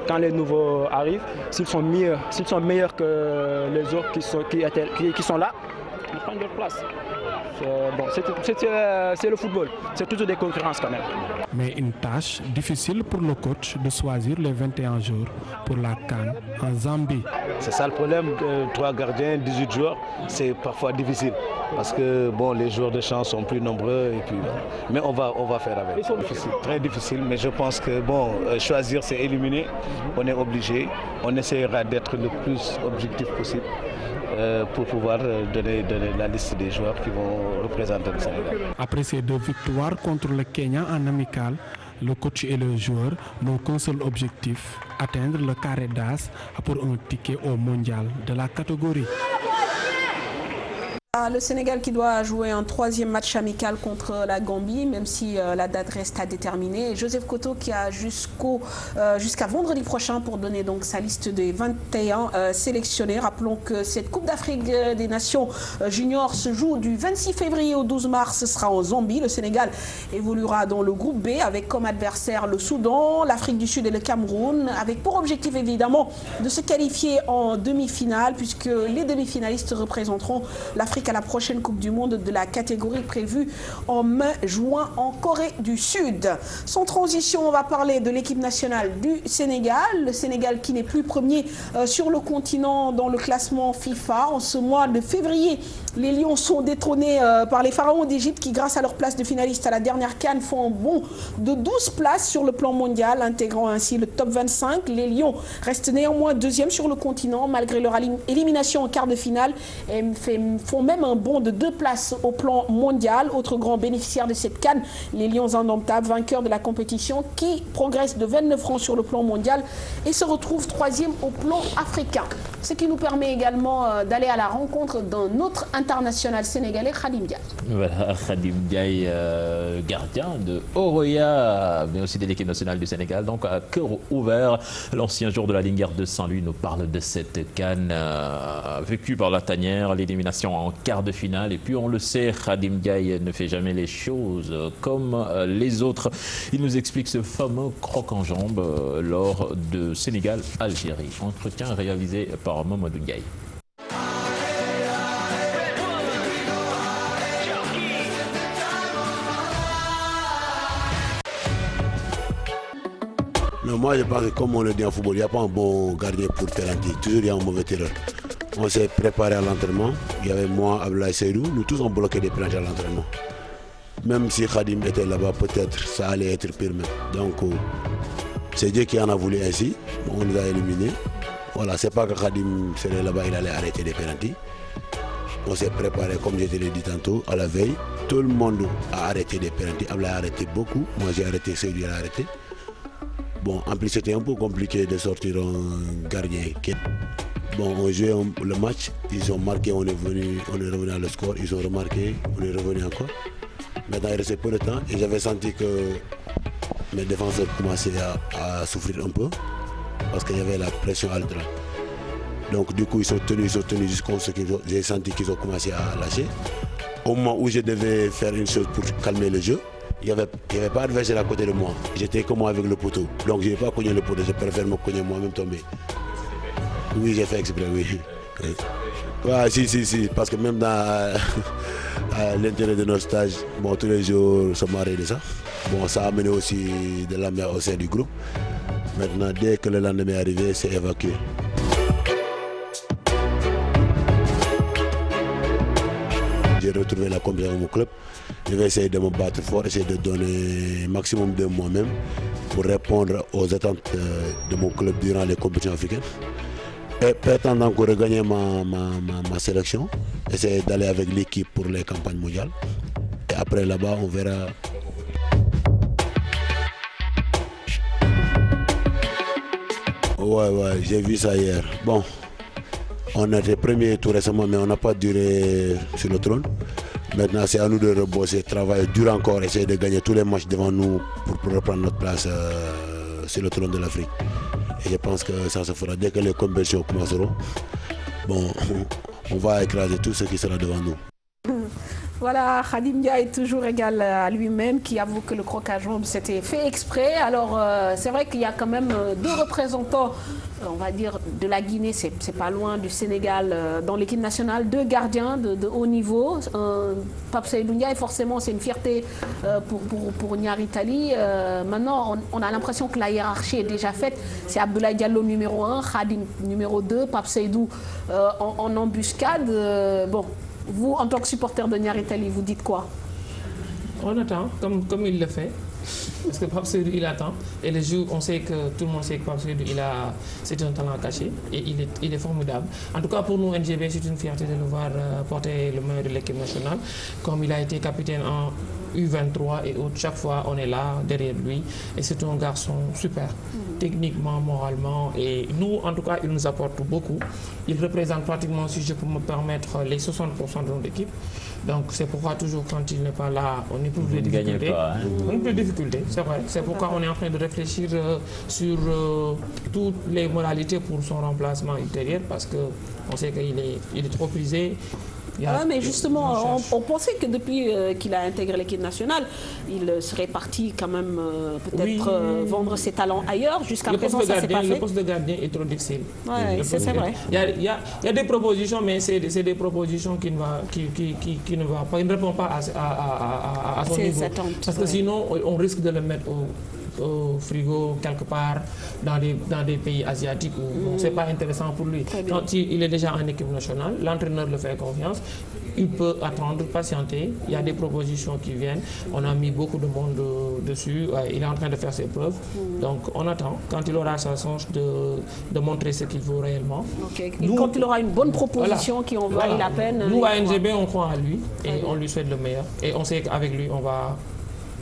quand les nouveaux arrivent, s'ils sont meilleurs que les autres qui sont là, ils prennent leur place. Bon, c'est le football, c'est toujours des concurrences quand même. Mais une tâche difficile pour le coach de choisir les 21 jours pour la CAN en Zambie. C'est ça le problème, 3 gardiens, 18 joueurs, c'est parfois difficile. Parce que bon, les joueurs de champ sont plus nombreux, et puis, mais on va faire avec. C'est difficile, très difficile, mais je pense que bon, choisir c'est éliminer, on est obligé, on essaiera d'être le plus objectif possible. Pour pouvoir donner la liste des joueurs qui vont représenter le Sénégal. Après ces 2 victoires contre le Kenya en amical, le coach et le joueur n'ont qu'un seul objectif, atteindre le carré d'as pour un ticket au mondial de la catégorie. Le Sénégal qui doit jouer un 3e match amical contre la Gambie, même si la date reste à déterminer. Et Joseph Koto qui a jusqu'à vendredi prochain pour donner donc sa liste des 21 sélectionnés. Rappelons que cette Coupe d'Afrique des Nations juniors se joue du 26 février au 12 mars. Ce sera en Zambie. Le Sénégal évoluera dans le groupe B avec comme adversaire le Soudan, l'Afrique du Sud et le Cameroun, avec pour objectif évidemment de se qualifier en demi-finale, puisque les demi-finalistes représenteront l'Afrique à la prochaine Coupe du Monde de la catégorie prévue en mai-juin en Corée du Sud. Sans transition, on va parler de l'équipe nationale du Sénégal. Le Sénégal qui n'est plus premier sur le continent dans le classement FIFA. En ce mois de février, les Lions sont détrônés par les Pharaons d'Égypte qui, grâce à leur place de finaliste à la dernière CAN, font un bond de 12 places sur le plan mondial, intégrant ainsi le top 25. Les Lions restent néanmoins 2e sur le continent malgré leur élimination en quart de finale et font même un bond de 2 places au plan mondial. Autre grand bénéficiaire de cette CAN, les Lions indomptables, vainqueurs de la compétition, qui progressent de 29 rangs sur le plan mondial et se retrouvent 3e au plan africain. Ce qui nous permet également d'aller à la rencontre d'un autre international sénégalais, Khadim Ndiaye. Voilà, Khadim Ndiaye, gardien de Oroya, mais aussi de l'équipe nationale du Sénégal. Donc à cœur ouvert, l'ancien joueur de la Linguère de Saint-Louis nous parle de cette CAN vécue par la tanière, l'élimination en quart de finale. Et puis on le sait, Khadim Ndiaye ne fait jamais les choses comme les autres. Il nous explique ce fameux croc en jambe lors de Sénégal-Algérie. Entretien réalisé par Mamadou Ndiaye. Non, moi je pense que comme on le dit en football, il n'y a pas un bon gardien pour penalty. Toujours il y a un mauvais tireur. On s'est préparé à l'entraînement. Il y avait moi, Abdoulaye Seydou. Nous tous on bloqué des penalty à l'entraînement. Même si Khadim était là-bas, peut-être ça allait être pire même. Donc c'est Dieu qui en a voulu ainsi. On nous a éliminés. Voilà, c'est pas que Khadim serait là-bas, il allait arrêter des penalty. On s'est préparé, comme je te l'ai dit tantôt, à la veille. Tout le monde a arrêté des penalty. Abdoulaye a arrêté beaucoup. Moi j'ai arrêté, Seydou a arrêté. Bon, en plus c'était un peu compliqué de sortir un gardien. Bon, on jouait le match, ils ont marqué, on est revenu à le score, ils ont remarqué, on est revenu encore. Maintenant il restait peu de temps et j'avais senti que mes défenseurs commençaient à souffrir un peu parce qu'il y avait la pression ultra. Donc du coup ils sont tenus jusqu'à ce que j'ai senti qu'ils ont commencé à lâcher. Au moment où je devais faire une chose pour calmer le jeu, il n'y avait pas d'adversaire à côté de moi. J'étais comme moi avec le poteau. Donc je n'ai pas cogné le poteau, je préfère me cogner moi-même tomber. Oui, j'ai fait exprès, oui. Ouais, si, parce que même à l'intérieur de nos stages, bon, tous les jours, ça m'a arrêté de ça. Bon, ça a amené aussi de l'ambiance au sein du groupe. Maintenant, dès que le lendemain est arrivé, c'est évacué. j'ai retrouvé la compétition dans mon club. Je vais essayer de me battre fort, essayer de donner le maximum de moi-même pour répondre aux attentes de mon club durant les compétitions africaines. Et prétendre encore regagner ma sélection, essayer d'aller avec l'équipe pour les campagnes mondiales. Et après là-bas, on verra. Ouais, j'ai vu ça hier. Bon, on a été premier tout récemment, mais on n'a pas duré sur le trône. Maintenant, c'est à nous de rebosser, travailler dur encore, essayer de gagner tous les matchs devant nous pour reprendre notre place sur le trône de l'Afrique. Et je pense que ça se fera dès que les compétitions commenceront. Bon, on va écraser tout ce qui sera devant nous. Voilà, Khadim Dia est toujours égal à lui-même, qui avoue que le croc à jambes c'était fait exprès. Alors, c'est vrai qu'il y a quand même deux représentants, on va dire, de la Guinée, c'est pas loin du Sénégal, dans l'équipe nationale, deux gardiens de haut niveau. Pape Seydou Ndiaye, forcément, c'est une fierté pour Nyari Tali. Maintenant, on a l'impression que la hiérarchie est déjà faite. C'est Abdoulaye Diallo numéro 1, Khadim numéro 2, Pape Seydou en embuscade. Bon. Vous, en tant que supporter de Nyari Tali, vous dites quoi? On attend, comme il le fait. Parce que Pape Seydou, il attend. Et le jour, on sait que tout le monde sait que Pape Seydou, c'est un talent caché. Et il est formidable. En tout cas, pour nous, NGB, c'est une fierté de le voir porter le maillot de l'équipe nationale. Comme il a été capitaine en U23 et autres, chaque fois, on est là, derrière lui. Et c'est un garçon super, techniquement, moralement. Et nous, en tout cas, il nous apporte beaucoup. Il représente pratiquement, si je peux me permettre, les 60% de notre équipe. Donc, c'est pourquoi toujours quand il n'est pas là, on éprouve des difficultés. On éprouve des difficultés, c'est vrai. C'est pourquoi on est en train de réfléchir sur toutes les modalités pour son remplacement ultérieur, parce qu'on sait qu'il est trop prisé. Mais justement, on pensait que depuis qu'il a intégré l'équipe nationale, il serait parti quand même peut-être vendre ses talents ailleurs. Jusqu'à présent, ça s'est pas fait. Le poste de gardien est trop difficile. Oui, c'est vrai. Il y a des propositions, mais c'est des propositions qui ne répondent pas à son niveau. Parce que sinon, on risque de le mettre au frigo quelque part dans des pays asiatiques où c'est pas intéressant pour lui. Quand il est déjà en équipe nationale, l'entraîneur le fait confiance, il peut attendre, patienter, il y a des propositions qui viennent, on a mis beaucoup de monde dessus, il est en train de faire ses preuves, donc on attend quand il aura sa chance de montrer ce qu'il vaut réellement. Quand il aura une bonne proposition qui en vaille la peine. Nous à NGB on croit à lui et on lui souhaite le meilleur et on sait qu'avec lui on va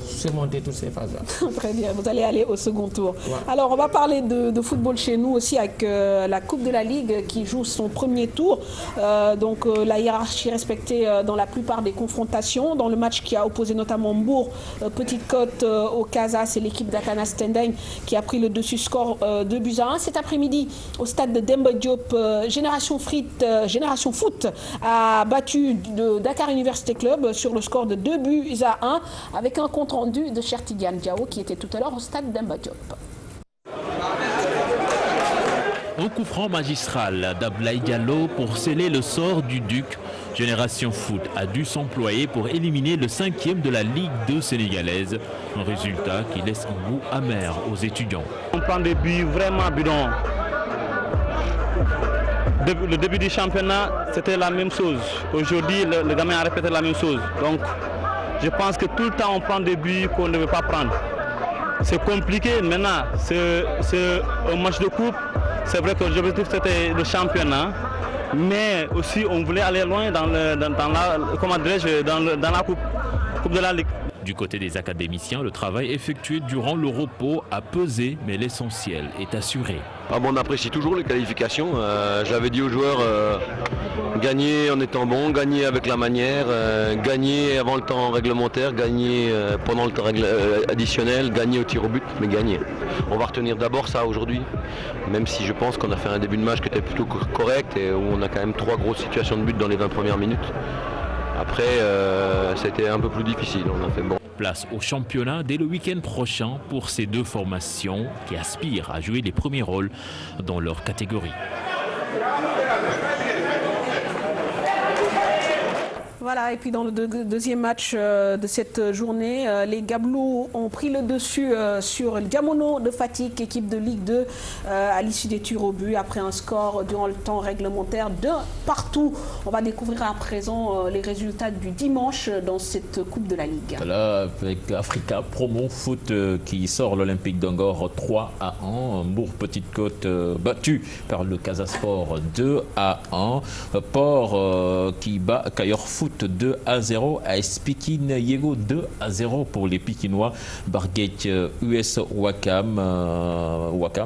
surmonter toutes ces phases-là. Très bien, vous allez aller au second tour. Ouais. Alors, on va parler de football chez nous aussi avec la Coupe de la Ligue qui joue son premier tour. Donc, la hiérarchie respectée dans la plupart des confrontations. Dans le match qui a opposé notamment Mbour, Petite Côte au Casa, c'est l'équipe d'Akana Stendeng qui a pris le dessus score 2-1. Cet après-midi, au stade de Demba Diop, Génération Foot a battu Dakar Université Club sur le score de 2-1 avec un compte rendu de Chertidiane Diao qui était tout à l'heure au stade d'Emba Diop. Un coup franc magistral d'Abdoulaye Diallo pour sceller le sort du Duc. Génération Foot a dû s'employer pour éliminer le 5e de la Ligue 2 sénégalaise. Un résultat qui laisse un goût amer aux étudiants. On prend des buts vraiment bidons. Le début du championnat, c'était la même chose. Aujourd'hui, le gamin a répété la même chose. Donc, je pense que tout le temps on prend des buts qu'on ne veut pas prendre. C'est compliqué maintenant, c'est un match de coupe. C'est vrai que l'objectif c'était le championnat, mais aussi on voulait aller loin dans la coupe de la Ligue. Du côté des académiciens, le travail effectué durant le repos a pesé, mais l'essentiel est assuré. On apprécie toujours les qualifications. J'avais dit aux joueurs, gagner en étant bon, gagner avec la manière, gagner avant le temps réglementaire, gagner pendant le temps additionnel, gagner au tir au but, mais gagner. On va retenir d'abord ça aujourd'hui, même si je pense qu'on a fait un début de match qui était plutôt correct et où on a quand même 3 grosses situations de but dans les 20 premières minutes. Après, c'était un peu plus difficile, on a fait bon. Place au championnat dès le week-end prochain pour ces deux formations qui aspirent à jouer les premiers rôles dans leur catégorie. Voilà, et puis dans le deuxième match de cette journée, les Gablous ont pris le dessus sur le Diamono de Fatick, équipe de Ligue 2, à l'issue des tirs au but, après un score durant le temps réglementaire de partout. On va découvrir à présent les résultats du dimanche dans cette Coupe de la Ligue. Là, avec Africa Promo Foot qui sort l'Olympique d'Angor 3-1. Bourg Petite Côte battu par le Casa Sport 2-1. Port qui bat Cayor Foot 2-0. AS Pikine Yego 2-0 pour les Pikinois. Barguet US Wakam.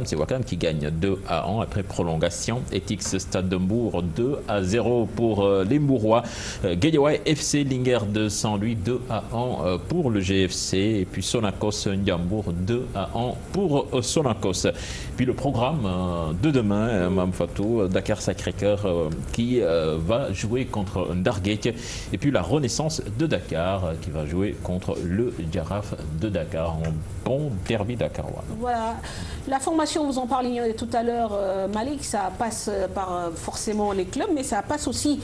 C'est Wakam qui gagne 2-1 après prolongation. Etix Stade de Mbourg 2-0 pour les Mbourois. Guédiawaye FC Linger de Saint-Louis 2-1 pour le GFC. Et puis Sonacos Ndiambour 2-1 pour Sonacos. Puis le programme de demain, Mme Fatou, Dakar Sacré-Cœur qui va jouer contre Ndarguet. Et puis la Renaissance de Dakar qui va jouer contre le Giraffe de Dakar en bon derby dakarois. Voilà, la formation, vous en parliez tout à l'heure, Malik, ça passe par forcément les clubs, mais ça passe aussi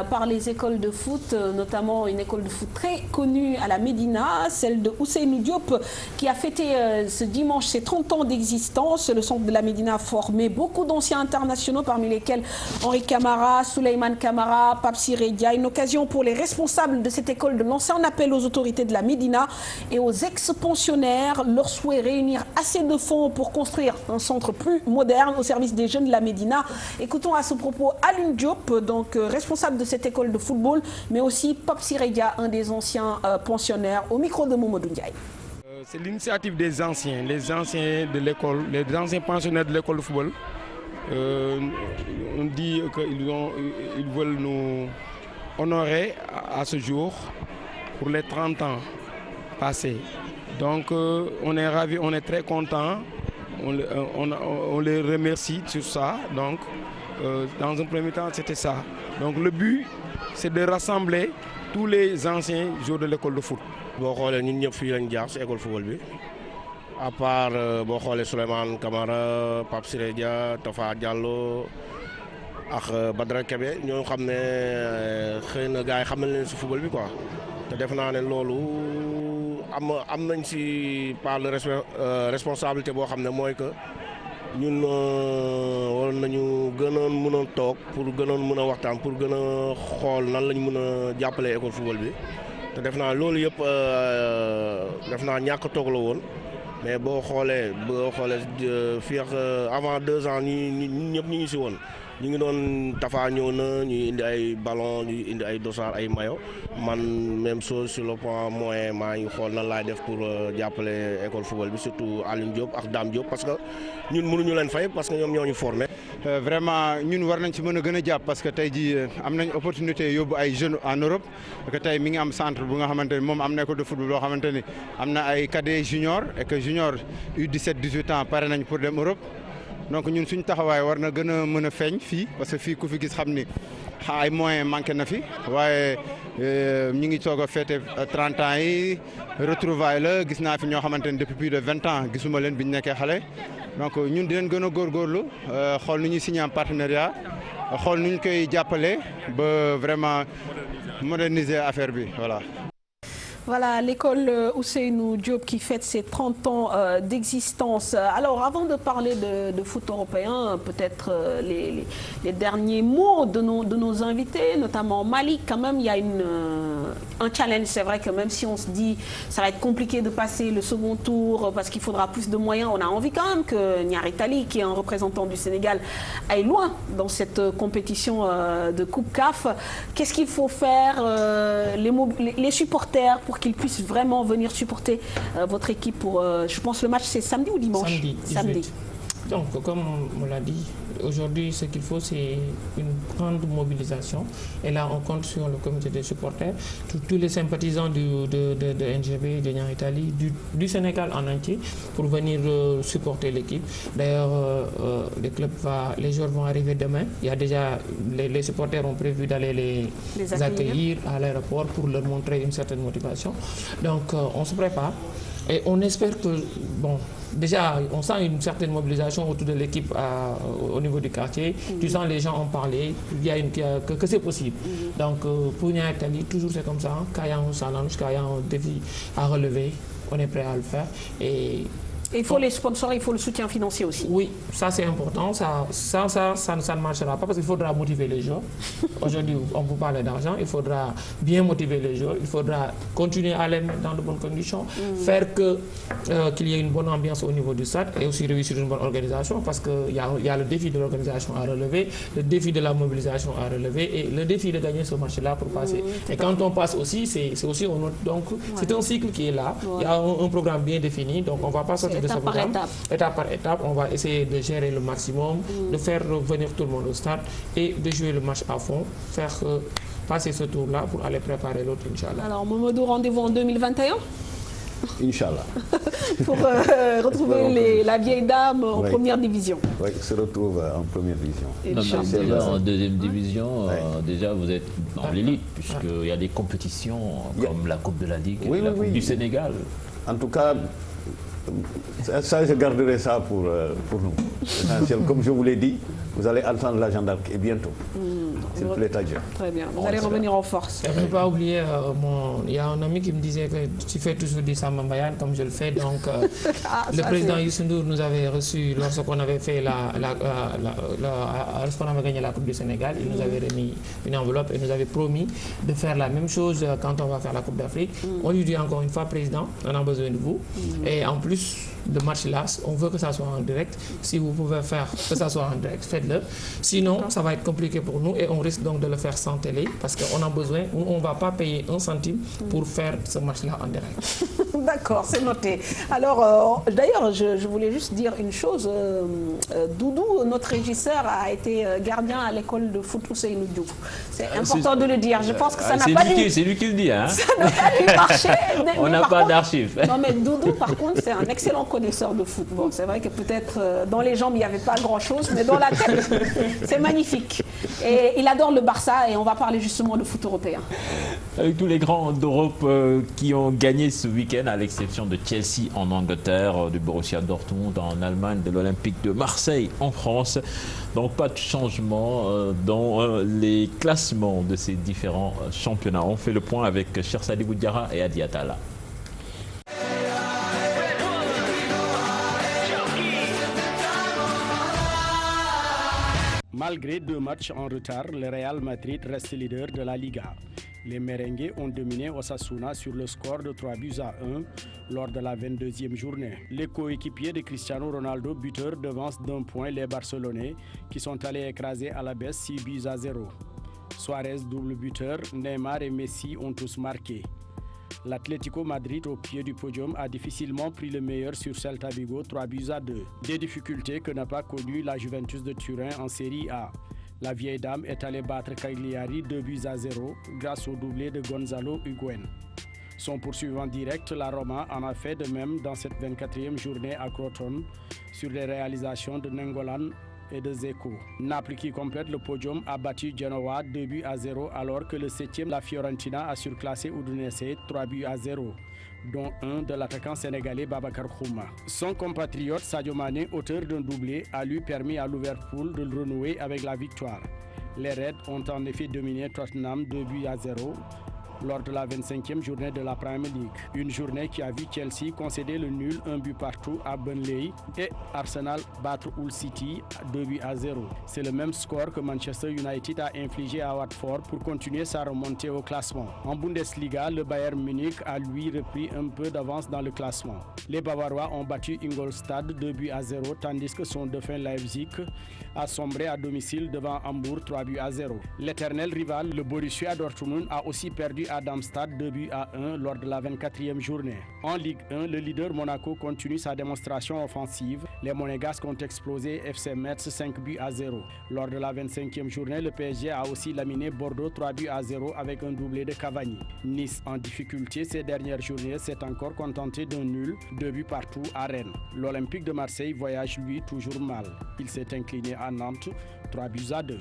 par les écoles de foot, notamment une école de foot très connue à la Médina, celle de Ousseynou Diop, qui a fêté ce dimanche ses 30 ans d'existence. Le centre de la Médina a formé beaucoup d'anciens internationaux, parmi lesquels Henri Camara, Souleymane Camara, Pape Siredia. Une occasion pour les responsables de cette école de lancer un appel aux autorités de la Médina et aux ex-pensionnaires. Leur souhait, réunir assez de fonds pour construire un centre plus moderne au service des jeunes de la Médina. Écoutons à ce propos Alun Diop, donc responsable de cette école de football, mais aussi Pape Siredia, un des anciens pensionnaires, au micro de Momodou Ndiaye. C'est l'initiative des anciens de l'école, les anciens pensionnaires de l'école de football. On dit qu'ils veulent nous honorer à ce jour pour les 30 ans passés. Donc on est ravis, on est très contents, on les remercie sur ça. Donc dans un premier temps c'était ça. Donc le but c'est de rassembler tous les anciens joueurs de l'école de foot. Boo xoolee ñun ñëpp fii lañ jaar ci école football bi à part boo xoolee Souleymane Camara, Pape Siredia, Tafa Diallo ak Badara Kebe ñoo xam ne xëy na gars yi xam nañ leen ci football bi quoi te def naa ne loolu am nañ ci part de responsabilité boo xam ne mooy que ñun waroon nañu gënoon mën a toog pour gënoon mën a waxtaan pour gën a xool nan lañ mën a jàppale école football bi te def naa loolu yëpp def naa ñàkk toog la woon mais boo xoolee fii ak avant 2 ans ñun ñëpp ñu ngi ci woon. ñu ngi doon Tafa ñëw na ñuy indi ay ballon ñuy indi ay dossard ay maillot man même chose sur le point moyen maa ngi xool nan laay def pour jàppale école football bi surtout Alioune Diop ak Dame Diop parce que ñun mënuñu leen fay parce que ñoom ñoo ñu formé. Vraiment ñun war nañ ci mën a gën a jàpp parce que tey jii am nañ opportunité yóbbu ay jeunes en Europe parce que tey mi ngi am centre bu nga xamante ni moom am na école de football boo xamante ni am na ay cadets junior et que junior U17 18 ans pare nañ pour dem Europe. Donc ñun suñu taxawaay war na gën a mën a feeñ fii parce que fii ku fi gis xam ni ay moyens manqué na fi waaye ñu ngi soog a fêté 30 ans yi retrouvailles la gis naa fi ñoo xamante ni depuis plus de 20 ans gisuma leen bi ñu nekkee xale. Donc ñun dinañ gën a góorgóorlu xool nu ñuy signé en partenariat xool nu ñu koy jàppale ba vraiment moderniser affaire bi voilà. Voilà, l'école Ousseynou Diop qui fête ses 30 ans d'existence. Alors, avant de parler de foot européen, peut-être les derniers mots de nos invités, notamment Malik, quand même, il y a un challenge. C'est vrai que même si on se dit ça va être compliqué de passer le second tour parce qu'il faudra plus de moyens, on a envie quand même que Niary Tally, qui est un représentant du Sénégal, aille loin dans cette compétition de Coupe CAF. Qu'est-ce qu'il faut faire, les supporters, pour qu'ils puissent vraiment venir supporter votre équipe pour, je pense, le match c'est samedi ou dimanche? Samedi. Donc, comme on l'a dit, aujourd'hui, ce qu'il faut, c'est une grande mobilisation. Et là, on compte sur le comité des supporters, tous les sympathisants de NGB, de Niary Tally, du Sénégal en entier, pour venir supporter l'équipe. D'ailleurs, les joueurs vont arriver demain. Il y a déjà, les supporters ont prévu d'aller les accueillir à l'aéroport pour leur montrer une certaine motivation. Donc, on se prépare. Et on espère que, bon, déjà, on sent une certaine mobilisation autour de l'équipe au niveau du quartier. Tu sens les gens en parler, que c'est possible. Donc, pour Nia Italie, toujours c'est comme ça. Quand il y a un challenge, quand il y a un défi à relever, on est prêt à le faire. Et il faut les sponsors, il faut le soutien financier aussi. Oui, ça c'est important. Ça ne marchera pas parce qu'il faudra motiver les joueurs. Aujourd'hui, on vous parle d'argent. Il faudra bien motiver les joueurs. Il faudra continuer à les mettre dans de bonnes conditions. Faire qu'il y ait une bonne ambiance au niveau du stade et aussi réussir une bonne organisation parce qu'il y a le défi de l'organisation à relever, le défi de la mobilisation à relever et le défi de gagner ce match-là pour passer. Et quand on passe aussi, c'est aussi un autre. Donc, c'est un cycle qui est là. Il y a un programme bien défini. Donc, on ne va pas sortir de ce programme. Étape par étape, on va essayer de gérer le maximum, de faire revenir tout le monde au stade et de jouer le match à fond, faire passer ce tour-là pour aller préparer l'autre, Inch'Allah. Alors, Momodou, rendez-vous en 2021 Inch'Allah. Pour retrouver la vieille dame en première division. Oui, se retrouve en première division. En deuxième division, déjà vous êtes dans l'élite, puisqu'il y a des compétitions comme la Coupe de la Ligue, la Coupe du Sénégal. En tout cas, ça, je garderai ça pour nous. Essentiel. Comme je vous l'ai dit, vous allez entendre la Jeanne d'Arc et bientôt. S'il plaît à Dieu. Très bien. Vous allez revenir en force. Je ne peux pas oublier, il y a un ami qui me disait que tu fais toujours du Samba Mbayane comme je le fais. Donc, le président Youssou Ndour nous avait reçus lorsqu'on avait fait lorsqu'on avait gagné la Coupe du Sénégal. Il nous avait remis une enveloppe et nous avait promis de faire la même chose quand on va faire la Coupe d'Afrique. On lui dit encore une fois, président, on a besoin de vous. Et en plus, le match là, on veut que ça soit en direct. Si vous pouvez faire que ça soit en direct, faites-le. Sinon, ça va être compliqué pour nous et on risque donc de le faire sans télé parce qu'on a besoin, on ne va pas payer un centime pour faire ce match-là en direct. D'accord, c'est noté. Alors, d'ailleurs, je voulais juste dire une chose. Doudou, notre régisseur, a été gardien à l'école de foot Ousseynou Diouf. C'est important de le dire. Je pense que ça n'a pas dû... C'est lui qui le dit, hein. Ça n'a pas dû marcher. On n'a pas d'archives. Non, mais Doudou, par contre, c'est un excellent connaisseur de football. C'est vrai que peut-être dans les jambes, il n'y avait pas grand-chose, mais dans la tête, c'est magnifique. Et il adore le Barça et on va parler justement de foot européen. Avec tous les grands d'Europe qui ont gagné ce week-end, à l'exception de Chelsea en Angleterre, du Borussia Dortmund en Allemagne, de l'Olympique de Marseille en France. Donc pas de changement dans les classements de ces différents championnats. On fait le point avec Cher Sadibou Diarra et Adi Atala. Malgré 2 matchs en retard, le Real Madrid reste leader de la Liga. Les Merengues ont dominé Osasuna sur le score de 3-1 lors de la 22e journée. Les coéquipiers de Cristiano Ronaldo, buteur, devancent d'1 point les Barcelonais qui sont allés écraser à la baisse 6-0. Suarez, double buteur, Neymar et Messi ont tous marqué. L'Atlético Madrid, au pied du podium, a difficilement pris le meilleur sur Celta Vigo 3-2. Des difficultés que n'a pas connues la Juventus de Turin en Série A. La vieille dame est allée battre Cagliari 2-0 grâce au doublé de Gonzalo Higuaín. Son poursuivant direct, la Roma, en a fait de même dans cette 24e journée à Crotone sur les réalisations de Nengolan et de Zeko. Naples, qui complète le podium, a battu Genoa 2-0 alors que le 7e, la Fiorentina, a surclassé Udinese 3-0, dont un de l'attaquant sénégalais Babacar Khouma. Son compatriote Sadio Mané, auteur d'un doublé, a lui permis à Liverpool de renouer avec la victoire. Les Reds ont en effet dominé Tottenham 2-0 lors de la 25e journée de la Premier League. Une journée qui a vu Chelsea concéder le nul 1 but partout à Burnley et Arsenal battre Hull City 2-0. C'est le même score que Manchester United a infligé à Watford pour continuer sa remontée au classement. En Bundesliga, le Bayern Munich a lui repris un peu d'avance dans le classement. Les Bavarois ont battu Ingolstadt 2-0 tandis que son dauphin Leipzig a sombré à domicile devant Hambourg 3-0. L'éternel rival, le Borussia Dortmund, a aussi perdu à Darmstadt 2-1 lors de la 24e journée. En Ligue 1, le leader Monaco continue sa démonstration offensive. Les Monégasques ont explosé FC Metz 5-0. Lors de la 25e journée, le PSG a aussi laminé Bordeaux 3-0 avec un doublé de Cavani. Nice, en difficulté ces dernières journées, s'est encore contenté d'un nul, 2 buts partout à Rennes. L'Olympique de Marseille voyage lui toujours mal. Il s'est incliné à Nantes 3-2.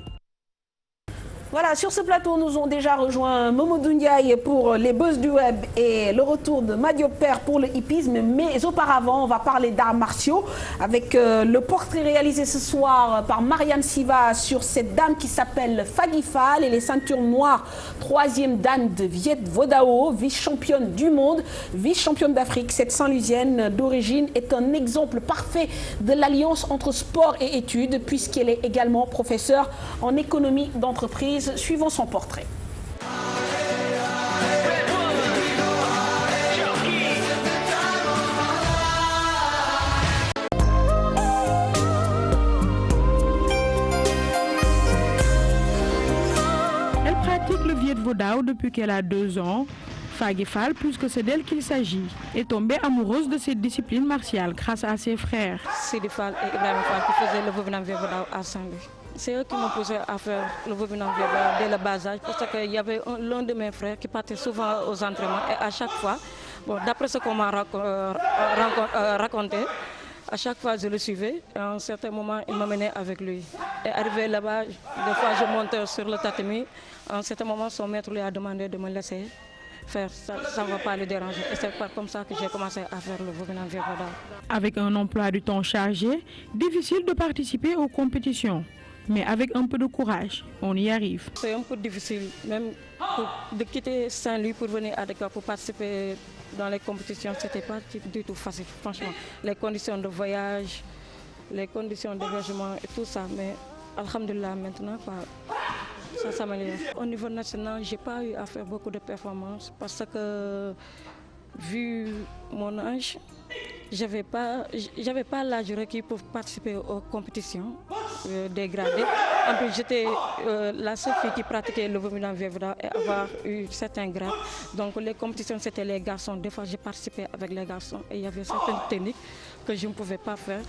Voilà, sur ce plateau, nous ont déjà rejoint Mamadou Ndiaye pour les buzz du web et le retour de Madio Père pour le hippisme. Mais auparavant, on va parler d'arts martiaux avec le portrait réalisé ce soir par Marianne Siva sur cette dame qui s'appelle Fagui Fall et les ceintures noires. 3e dame de Viet Vo Dao, vice-championne du monde, vice-championne d'Afrique. Cette Saint-Louisienne d'origine est un exemple parfait de l'alliance entre sport et études puisqu'elle est également professeure en économie d'entreprise. Suivons son portrait. Elle pratique le Viet Vo Dao depuis qu'elle a 2 ans. Fagui Fall, puisque c'est d'elle qu'il s'agit, est tombée amoureuse de cette discipline martiale grâce à ses frères. Sidi Fall et Ibrahim Fall qui faisaient le Vo Viet Dao à Saint-Louis. C'est eux qui m'ont poussé à faire le Vo Viet Dao dès le bas âge parce qu'il y avait l'un de mes frères qui partait souvent aux entraînements et à chaque fois, bon, d'après ce qu'on m'a raconté, à chaque fois je le suivais. À un certain moment, il m'amenait avec lui. Et arrivé là-bas, des fois je montais sur le tatami. À un certain moment, son maître lui a demandé de me laisser faire, ça ne va pas le déranger. Et c'est comme ça que j'ai commencé à faire le Vo Viet Dao. Avec un emploi du temps chargé, difficile de participer aux compétitions. Mais avec un peu de courage, on y arrive. C'est un peu difficile, même de quitter Saint-Louis pour venir à Dakar pour participer dans les compétitions. Ce n'était pas du tout facile, franchement. Les conditions de voyage, les conditions d'hébergement et tout ça. Mais alhamdoulilah, maintenant, ça s'améliore. Au niveau national, je n'ai pas eu à faire beaucoup de performances parce que, vu mon âge, je n'avais pas l'âge requis pour participer aux compétitions dégradées. En plus, j'étais la seule fille qui pratiquait le Vo Viet Dao et avoir eu certains grades. Donc les compétitions, c'était les garçons. Des fois, j'ai participé avec les garçons et il y avait certaines techniques que je ne pouvais pas faire,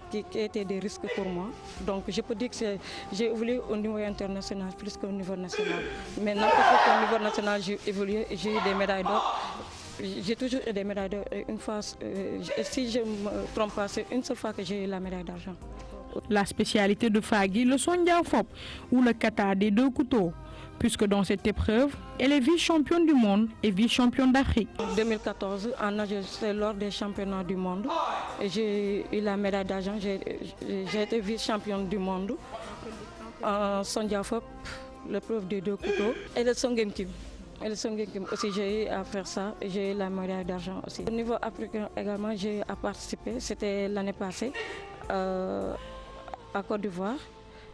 qui étaient des risques pour moi. Donc je peux dire que j'ai évolué au niveau international plus qu'au niveau national. Mais n'importe qu'au niveau national, j'ai évolué et j'ai eu des médailles d'or. J'ai toujours eu des médailles d'or. Une fois, si je ne me trompe pas, c'est une seule fois que j'ai eu la médaille d'argent. La spécialité de Fagui, le Sondia Fop, ou le kata des 2 couteaux, puisque dans cette épreuve, elle est vice-championne du monde et vice-championne d'Afrique. En 2014, en nage, c'est lors des championnats du monde. J'ai eu la médaille d'argent, j'ai été vice-championne du monde. En Sondia Fop, l'épreuve des 2 couteaux, et le Songem Kim. Et le Songem Kim aussi, j'ai eu à faire ça et j'ai eu la médaille d'argent aussi. Au niveau africain également, j'ai eu à participer, c'était l'année passée. À Côte d'Ivoire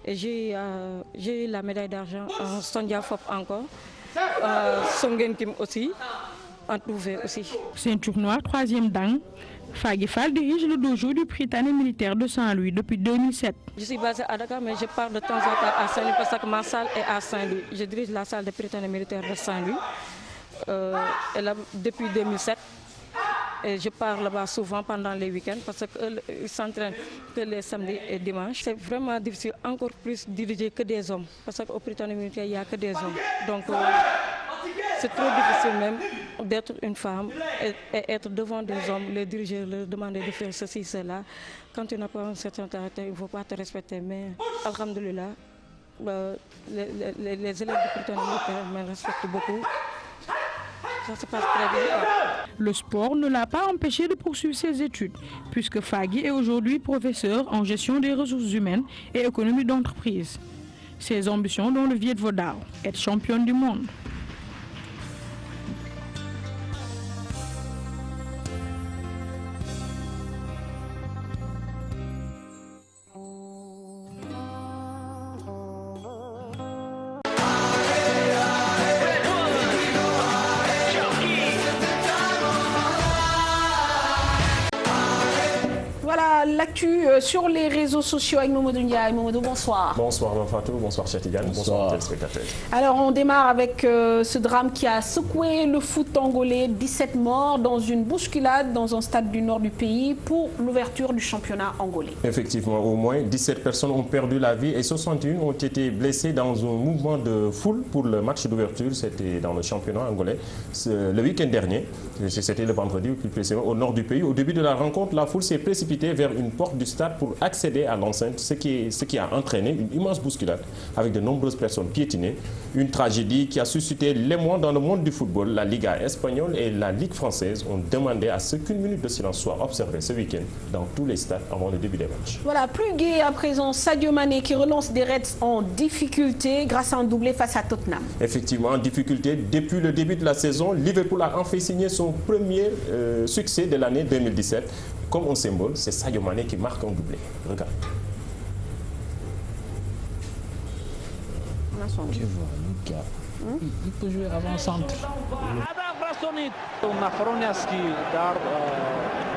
et j'ai eu la médaille d'argent en Sondia Fop encore, Songem Kim aussi, en Touvé aussi. Ceinture noire, 3e dan, Fagui Fall dirige le dojo du Prytanée militaire de Saint-Louis depuis 2007. Je suis basée à Dakar mais je pars de temps en temps à Saint-Louis parce que ma salle est à Saint-Louis. Je dirige la salle de Prytanée militaire de Saint-Louis depuis 2007. Et je pars là-bas souvent pendant les week-ends parce qu'ils s'entraînent que les samedis et dimanches. C'est vraiment difficile, encore plus diriger que des hommes. Parce qu'au Prytanée militaire, il n'y a que des hommes. Donc c'est trop difficile même d'être une femme et être devant des hommes, les diriger, leur demander de faire ceci, cela. Quand tu n'as pas un certain caractère, il ne faut pas te respecter. Mais alhamdoulilah, les élèves du Prytanée militaire me respectent beaucoup. Ça se passe très bien. Le sport ne l'a pas empêché de poursuivre ses études, puisque Fagui est aujourd'hui professeur en gestion des ressources humaines et économie d'entreprise. Ses ambitions dans le Viet Vo Dao, être championne du monde. L'actu sur les réseaux sociaux avec Mamadou Ndiaye. Mamadou, bonsoir. Bonsoir Fatou, bonsoir Chetigane, bonsoir téléspectateurs. Alors on démarre avec ce drame qui a secoué le foot angolais. 17 morts dans une bousculade dans un stade du nord du pays pour l'ouverture du championnat angolais. Effectivement, au moins 17 personnes ont perdu la vie et 61 ont été blessées dans un mouvement de foule pour le match d'ouverture. C'était dans le championnat angolais le week-end dernier. C'était le vendredi, plus précisément au nord du pays. Au début de la rencontre, la foule s'est précipitée vers une porte du stade pour accéder à l'enceinte, ce qui a entraîné une immense bousculade avec de nombreuses personnes piétinées. Une tragédie qui a suscité l'émoi dans le monde du football. La Liga espagnole et la Ligue française ont demandé à ce qu'une minute de silence soit observée ce week-end dans tous les stades avant le début des matchs. Voilà, plus gai à présent, Sadio Mané qui relance des Reds en difficulté grâce à un doublé face à Tottenham. Effectivement, en difficulté depuis le début de la saison, Liverpool a enfin signé son premier succès de l'année 2017. Comme un symbole, c'est Sadio Mané qui marque un doublé. Regarde. Tu vois, Lucas, il peut jouer avant-centre.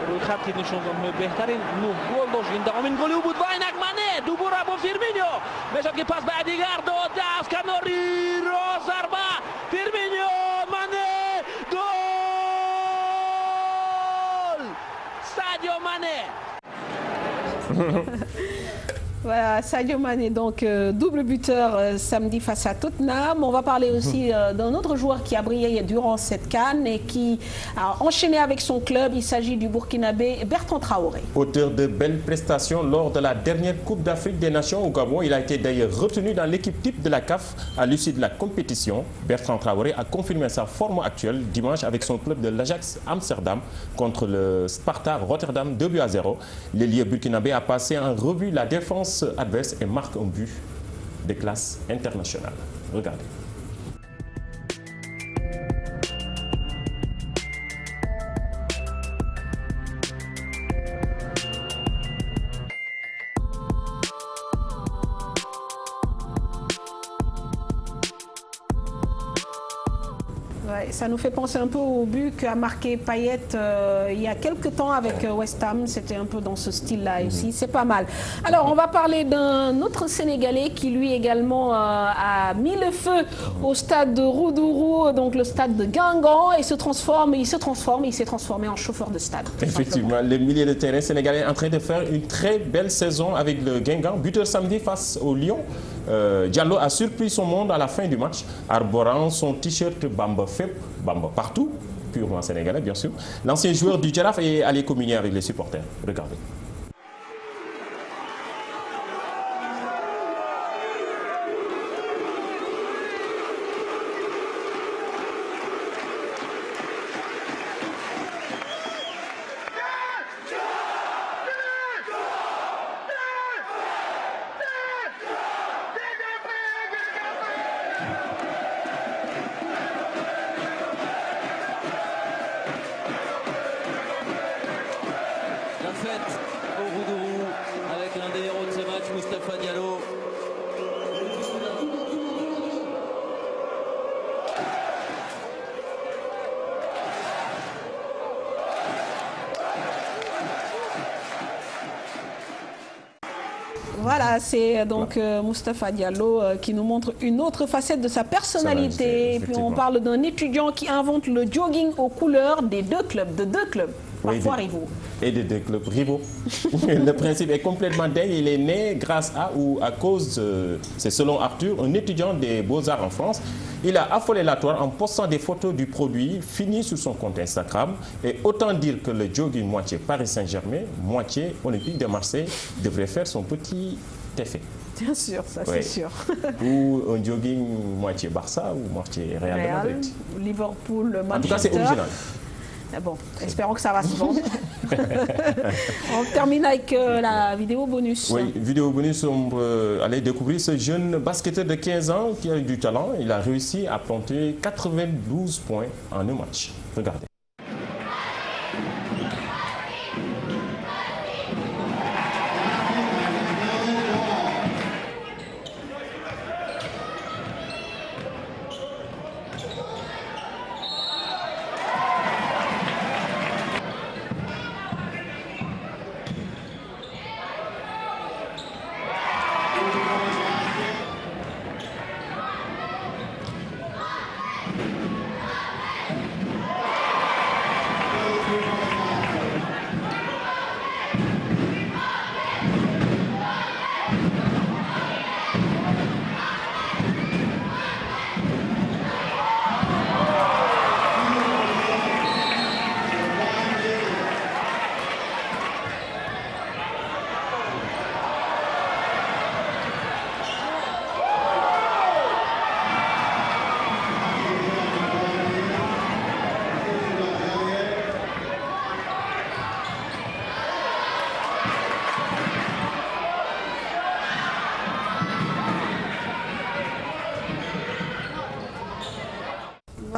روی خطی نشون بهترین نه گل داشت این دومین گلی بود با اینک مانه دوباره با فیرمینیو میشه که پاس به دیگر داده از کناری رو ضربه فیرمینیو مانه گل سادیو مانه. Voilà, Sadio Mané, donc double buteur samedi face à Tottenham. On va parler aussi d'un autre joueur qui a brillé durant cette CAN et qui a enchaîné avec son club. Il s'agit du Burkinabé Bertrand Traoré. Auteur de belles prestations lors de la dernière Coupe d'Afrique des Nations au Gabon, il a été d'ailleurs retenu dans l'équipe type de la CAF à l'issue de la compétition. Bertrand Traoré a confirmé sa forme actuelle dimanche avec son club de l'Ajax Amsterdam contre le Sparta Rotterdam 2-0. L'ailier burkinabé a passé en revue la défense adverse et marque un but de classe internationale. Regardez. Ouais, ça nous fait penser un peu au but qu'a marqué Payet il y a quelques temps avec West Ham. C'était un peu dans ce style-là aussi. C'est pas mal. Alors, on va parler d'un autre Sénégalais qui, lui, également a mis le feu au stade de Roudourou, donc le stade de Guingamp, et il s'est transformé en chauffeur de stade. Effectivement, le milieu de terrain sénégalais est en train de faire une très belle saison avec le Guingamp. Buteur samedi face au Lyon. Diallo a surpris son monde à la fin du match, arborant son t-shirt Bamba Fep, Bamba partout, purement sénégalais bien sûr. L'ancien joueur du Jaraaf est allé communier avec les supporters. Regardez. Voilà, c'est donc Moustapha Diallo qui nous montre une autre facette de sa personnalité. Et puis on parle d'un étudiant qui invente le jogging aux couleurs des deux clubs, parfois rivaux. Et de deux clubs rivaux. Le principe est complètement dingue. Il est né grâce à ou à cause, c'est selon Arthur, un étudiant des Beaux-Arts en France. Il a affolé la toile en postant des photos du produit fini sur son compte Instagram. Et autant dire que le jogging moitié Paris Saint-Germain, moitié Olympique de Marseille devrait faire son petit effet. Bien sûr, ça c'est sûr. Ou un jogging moitié Barça ou moitié Real de Madrid. Liverpool, Manchester. En tout cas, c'est original. Bon, espérons que ça va se vendre. On termine avec la vidéo bonus. Oui, vidéo bonus, on peut aller découvrir ce jeune basketteur de 15 ans qui a du talent. Il a réussi à planter 92 points en un match. Regardez.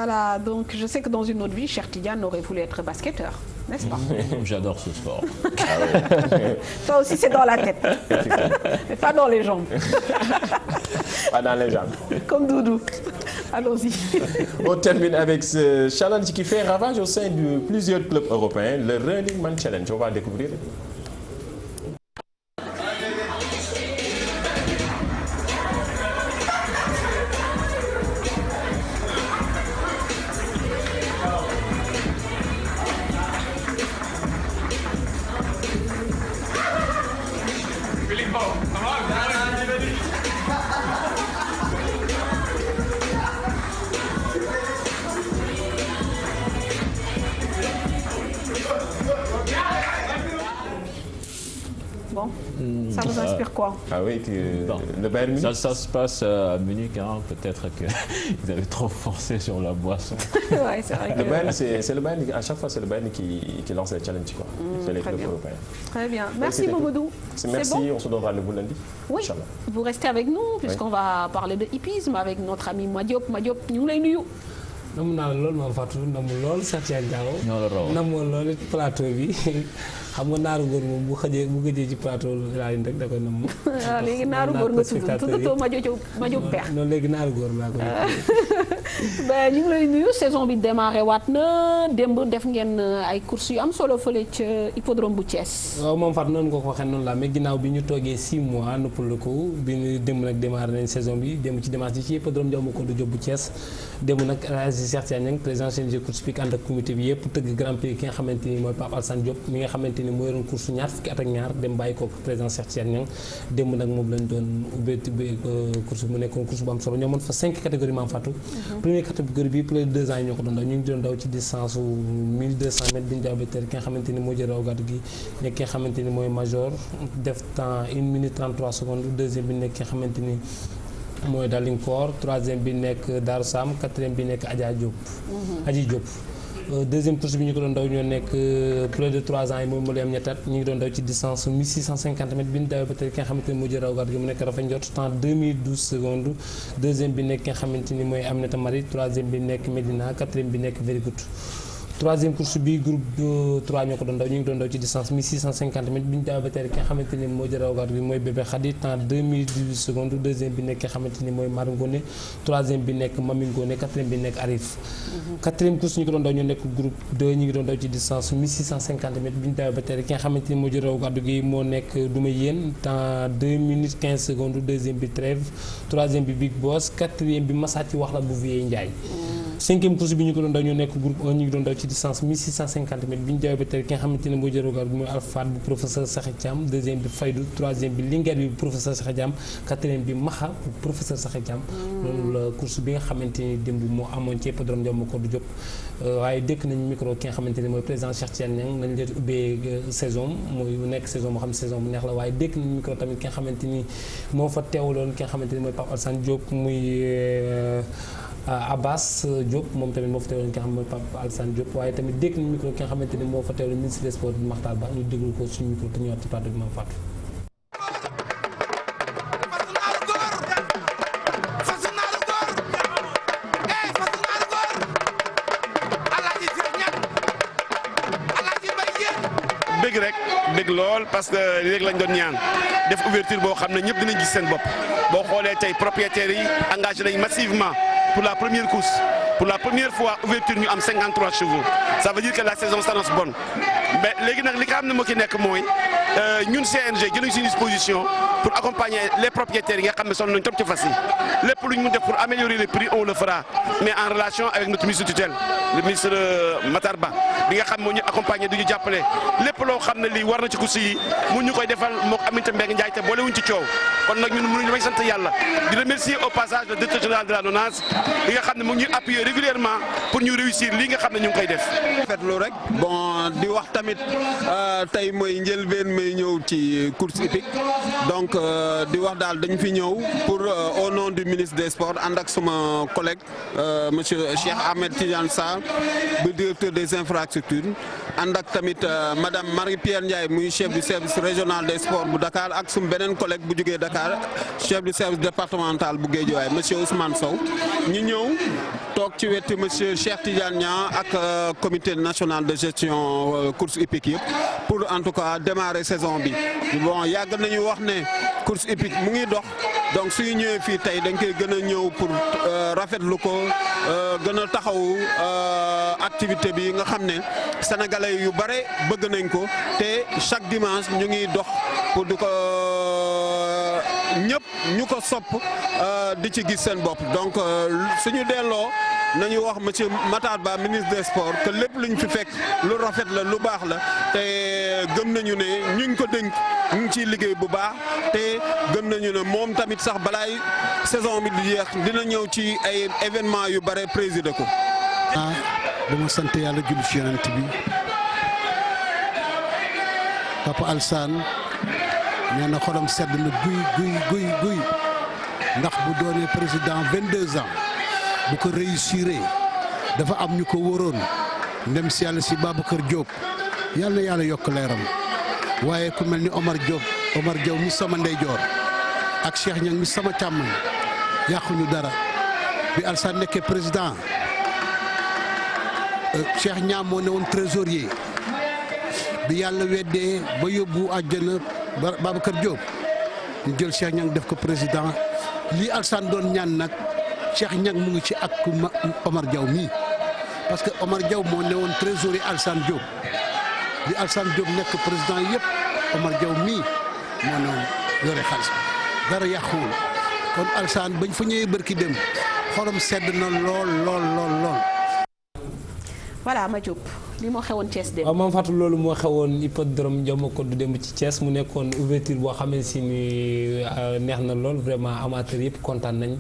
Voilà, donc je sais que dans une autre vie, Cheikh Tidiane aurait voulu être basketteur, n'est-ce pas? J'adore ce sport. Toi aussi, c'est dans la tête, mais pas dans les jambes. Pas dans les jambes. Comme Doudou. Allons-y. On termine avec ce challenge qui fait ravage au sein de plusieurs clubs européens, le Running Man Challenge. On va découvrir. Bon, ça vous inspire quoi? Ah oui, le Bayern Munich. Ça se passe à Munich, hein. Peut-être qu'ils avaient trop forcé sur la boisson. Ouais, c'est vrai que... Le Bayern, c'est le Bayern, à chaque fois c'est le Bayern qui lance les challenges, quoi. C'est les clubs européens. Très bien. Merci Mamadou. Merci, bon? on se donne rendez-vous lundi. Oui, Inch'Allah. vous restez avec nous puisqu'on va parler de hippisme avec notre ami Madiop. Madiop, ñu ngi lay nuyu. namu naa lool Mame Fatou namu lool Cheikh Tidiane Diawo. ñoo la raw namu lool plateau bi xam nga naaru góor moom bu gëjee ci plateau laa leen rek da koy namu. waaw léegi naaru góor nga tudd Madiop Père. non léegi naaru góor laa koy. ben ñu ngi lay nuyu saison bi démarré waat na démb def ngeen ay courses yu am solo fële ca hippodrome bu Thiès. waaw Mame Fatou noonu nga ko waxee noonu la mais ginnaaw bi ñu toogee 6 mois noppal ko bi ñu démb nag démarré nañ saison bi démb ci dimanche ci hippodrome Ndiaw Macodou Diop bu Thiès démb nag Cheikh Tidiane président CNG course hippique ànd ak comité bi yëpp tëgg grand prix ki nga xamante ni mooy Pape Alassane Diop mi nga xamante ni moo yoroon course ñaar fukki at ak ñaar dem bàyyi ko président Cheikh Tidiane démb nag moom lañ doon ubbee course bu nekkoon course bu am solo ñoo mën fa 5 catégories Mame Fatou. première catégorie bi plus de 2 ans yi ñoo ko doon daw ñu ngi doon daw ci distance su 1200 mètres bi ñu jaawee ki nga xamante ni moo jël raw gàddu gi nekk ki nga xamante ni mooy major def temps 1 minute 33 secondes deuxième bi nekk ki nga xamante ni mooy Dalingport troisième bi nekk Darou Sam quatrième bi nekk Adja Diop. Adji Diop. Deuxième course bi ñu ko doon daw ñoo nekk plus de 3 ans yi mooy Mbole am ñettat ñu ngi doon daw ci distance 1650 mètres bi ñu dawee ba tey ki nga xamante ni moo jël raw gàddu gi mu nekk Rafa Ndiot temps 2012 secondes deuxième bi nekk ki nga xamante ni mooy Aminata Marie troisième bi nekk Medina quatrième bi nekk Very Good. troisième course bi groupe 3 ñoo ko doon daw ñu ngi doon daw ci distance 1650 mètres bi ñu dawee ba tey ki nga xamante ni moo jël raw gàddu gi mooy Bébé Khady temps 2018 secondes deuxième bi nekk ki nga xamante ni mooy Mar Ngone troisième bi nekk Mami Ngone quatrième bi nekk Arif. quatrième course ñu ko doon daw ñoo nekk groupe 2 ñu ngi doon daw ci distance 1650 mètres bi ñu dawee ba tey ki nga xamante ni moo jël raw gàddu gi moo nekk Duma Yéen temps 2 minutes 15 secondes deuxième bi Trève troisième bi Big Boss quatrième bi Massati wax la bu Vieux Ndiaye. cinquième course bi ñu ko doon daw ñoo nekk groupe 1 ñu ngi doon daw ci distance 1650 mètres bi ñu dawee ba tey ki nga xamante ne moo jël rogar bi mooy Alfat bu professeur Sakhi Thiam deuxième bi Faydou troisième bi Linguère bi professeur Sakhi Thiam quatrième bi Maxa bu professeur Sakhi Thiam loolu la course bi nga xamante ni démb moo amoon ci hippodrome Ndiaw Macodou Diop waaye dëkk nañu micro ki nga xamante ne mooy président Cheikh Tidiane Niang nañ leen ubbee saison mooy nekk saison moo xam ne saison bu neex la waaye dëkk nañu micro tamit ki nga xamante ni moo fa teewaloon ki nga xamante ni mooy Pape Alassane Diop muy Abbas Diop moom tamit moo fa teewloon ki nga xam ne mooy Pape Alassane Diop waaye tamit dégg nañu micro ki nga xamante ni moo fa teewloon ministre des sports bi Makhtar Ba ñu déglu ko suñu micro te ñëwaat ci plateau bi Mame Fatou. bëgg rek bëgg lool parce que léegi lañ doon ñaan def ouverture boo xam ne ñëpp dinañ gis seen bopp boo xoolee tey propriétaires yi engagé nañ massivement pour la première course pour la première fois ouverture ñu am 53 chevaux ça veut dire que la saison s'annonce bonne mais léegi nag li nga xam ne moo ci nekk mooy ñun CNG jëluñ suñu disposition pour accompagner les propriétaires yi nga xam ne sonn nañ trop ci fas yi lépp lu ñu mun def pour améliorer les prix on le fera mais en relation avec notre ministre tutelle le ministre Matar Ba bi nga xam moo ñu accompagner du ñu jàppale lépp loo xam ne lii war na ci course yi mun ñu koy defal mook Aminata Mbengue Ndiaye te boolewuñ ci coow kon nag ñun mënuñu may sant yàlla di remercier au passage le directeur général de la LONASE bi nga xam ne mu ngi ñuy appuyer régulièrement pour ñu réussir lii nga xam ne ñu ngi koy def. fetlu rek bon di wax tamit tey mooy njëlbeen may ñëw ci course hippique donc di wax daal dañ fi ñëw pour au nom nom du ministre des Sports ànd ak suma collègue monsieur Cheikh Ahmed Tidiane Sarr bu directeur des infrastructures ànd ak tamit madame Marie-Pierre Ndiaye muy chef du service régional des sports bu Dakar ak sum beneen collègue bu jógee Dakar chef du service départemental bu Guédiawaye monsieur Ousmane Sow ñu ñëw toog ci wetu monsieur Cheikh Tidiane Niang ak comité national de gestion course hippique yëpp pour en tout cas démarrer saison bi bon yàgg nañu wax ne course hippique mu ngi dox donc suñu ñëwee fii tey dañ koy gën a ñëw pour rafetlu ko gën a taxawu activité bi nga xam ne sénégalais yu bare bëgg nañ ko te chaque dimanche ñu ngi dox pour di ko ñëpp ñu ko sopp di ci gis seen bopp donc suñu delloo nañu wax monsieur Matar Ba ministre des sports que lépp luñ fi fekk lu rafet la lu baax la te gëm nañu ne ñu ngi ko dénk ñu ngi ciy liggéey bu baax te gëm nañu ne moom tamit sax balaay saison bi di jeex dina ñëw ci ay événements yu bare présider ko. dama sant yàlla julli ci yonent bi Papa Alsane nee na xolam sedd na guy ndax bu doonee président 22 ans bu ko réussir dafa am ñu ko wóoroon ndem si yàlla si Babacar Diop yàlla na yàlla yokk leeram waaye ku mel ni Omar Diaw mi sama ndeyjoor ak Cheikh Niang mi sama càmmoñ yàquñu dara bi Alsane nekkee président Cheikh Niang moo ne woon trésorier bi yàlla weddee ba yóbbu àjjana Babacar Diop ñu jël Cheikh Niang def ko président lii Alsane doon ñaan nag Cheikh Niang mu ngi ci ak Omar Diaw mii parce que Omar Diaw moo ne woon trésorier Alsane Diop li Alsane Diop nekk président yëpp Omar Diaw mii moo ne woon yore xaalis dara yàquwul kon Alsane bañ fa ñëwee bërki dem xolam sedd na lool. voilà ma Diop li moo xewoon Thiès dem. waaw moom Fatou loolu moo xewoon hippodrome Ndiamako du dem ci Thiès mu nekkoon ouverture boo xam ne si ni neex na lool vraiment amateur yëpp kontaan nañ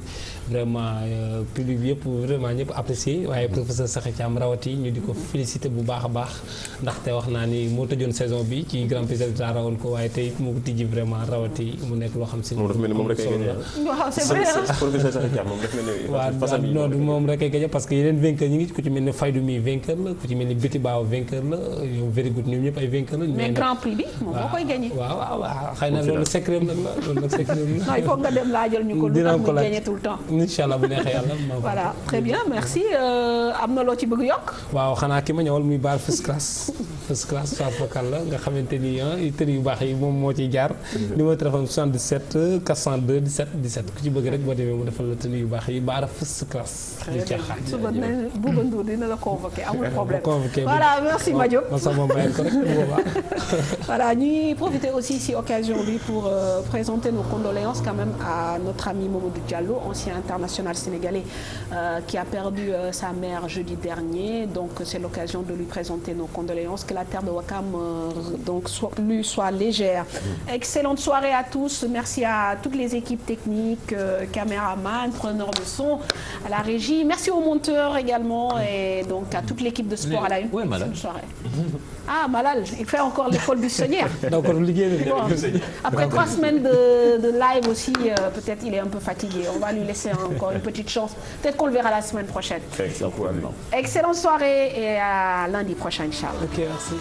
vraiment public bi yëpp vraiment ñëpp apprécié waaye professeur Sakhi Thiam rawati ñu di ko félicité bu baax a baax ndaxte wax naa ni moo tëjoon saison bi ci grand prix d'État rawoon ko waaye tey moo ko tijji vraiment rawati mu nekk loo xam si. moom dafa mel ni moom rek ay gagné. waaw c'est vrai professeur Sakhi Thiam moom dafa mel ni. waaw non moom rek ay gagné parce que yeneen vainqueur ñi ngi ku ci mel ni Faydou mi vainqueur la ku ci mel ni Béti Baaw vainqueur la yow very good ñoom ñëpp ay vainqueur la. mais grand prix bi moom moo koy gagné. waaw xëy na loolu secret nag la loolu nag secret la. non il faut nga dem laajal ñu ko lu tax muy gagné tout le temps. incha allah bu neexee yàlla. voilà très bien merci am na loo ci bëgg yokk. waaw xanaa ki ma ñëwal muy baar first class soit vocal la nga xamante ni tëri yu baax yi moom moo ciy jaar. numéro téléphone 77 402 17 17 ku ci bëgg rek boo demee mu defal la tëri yu baax yi baar first class. très bien suba Bouba Ndour dina la convoqué amul problème. voilà merci Madiop. voilà ñuy profiter aussi si occasion bi pour présenter nos condoléances quand même à notre ami Mamadou Diallo, ancien international sénégalais qui a perdu sa mère jeudi dernier. Donc c'est l'occasion de lui présenter nos condoléances, que la terre de Ouakam lui soit légère. Excellente soirée à tous. Merci à toutes les équipes techniques, caméramans, preneurs de son, à la régie. Merci aux monteurs également et donc à toute l'équipe de sport à la une. Ouais, Malal. Soirée. Ah, Malal, il fait encore l'école buissonnière. Bon, après 3 semaines de live aussi, peut-être il est un peu fatigué. On va lui laisser encore une petite chance. Peut-être qu'on le verra la semaine prochaine. Excellente soirée et à lundi prochain, Inch'Allah. Ok, merci.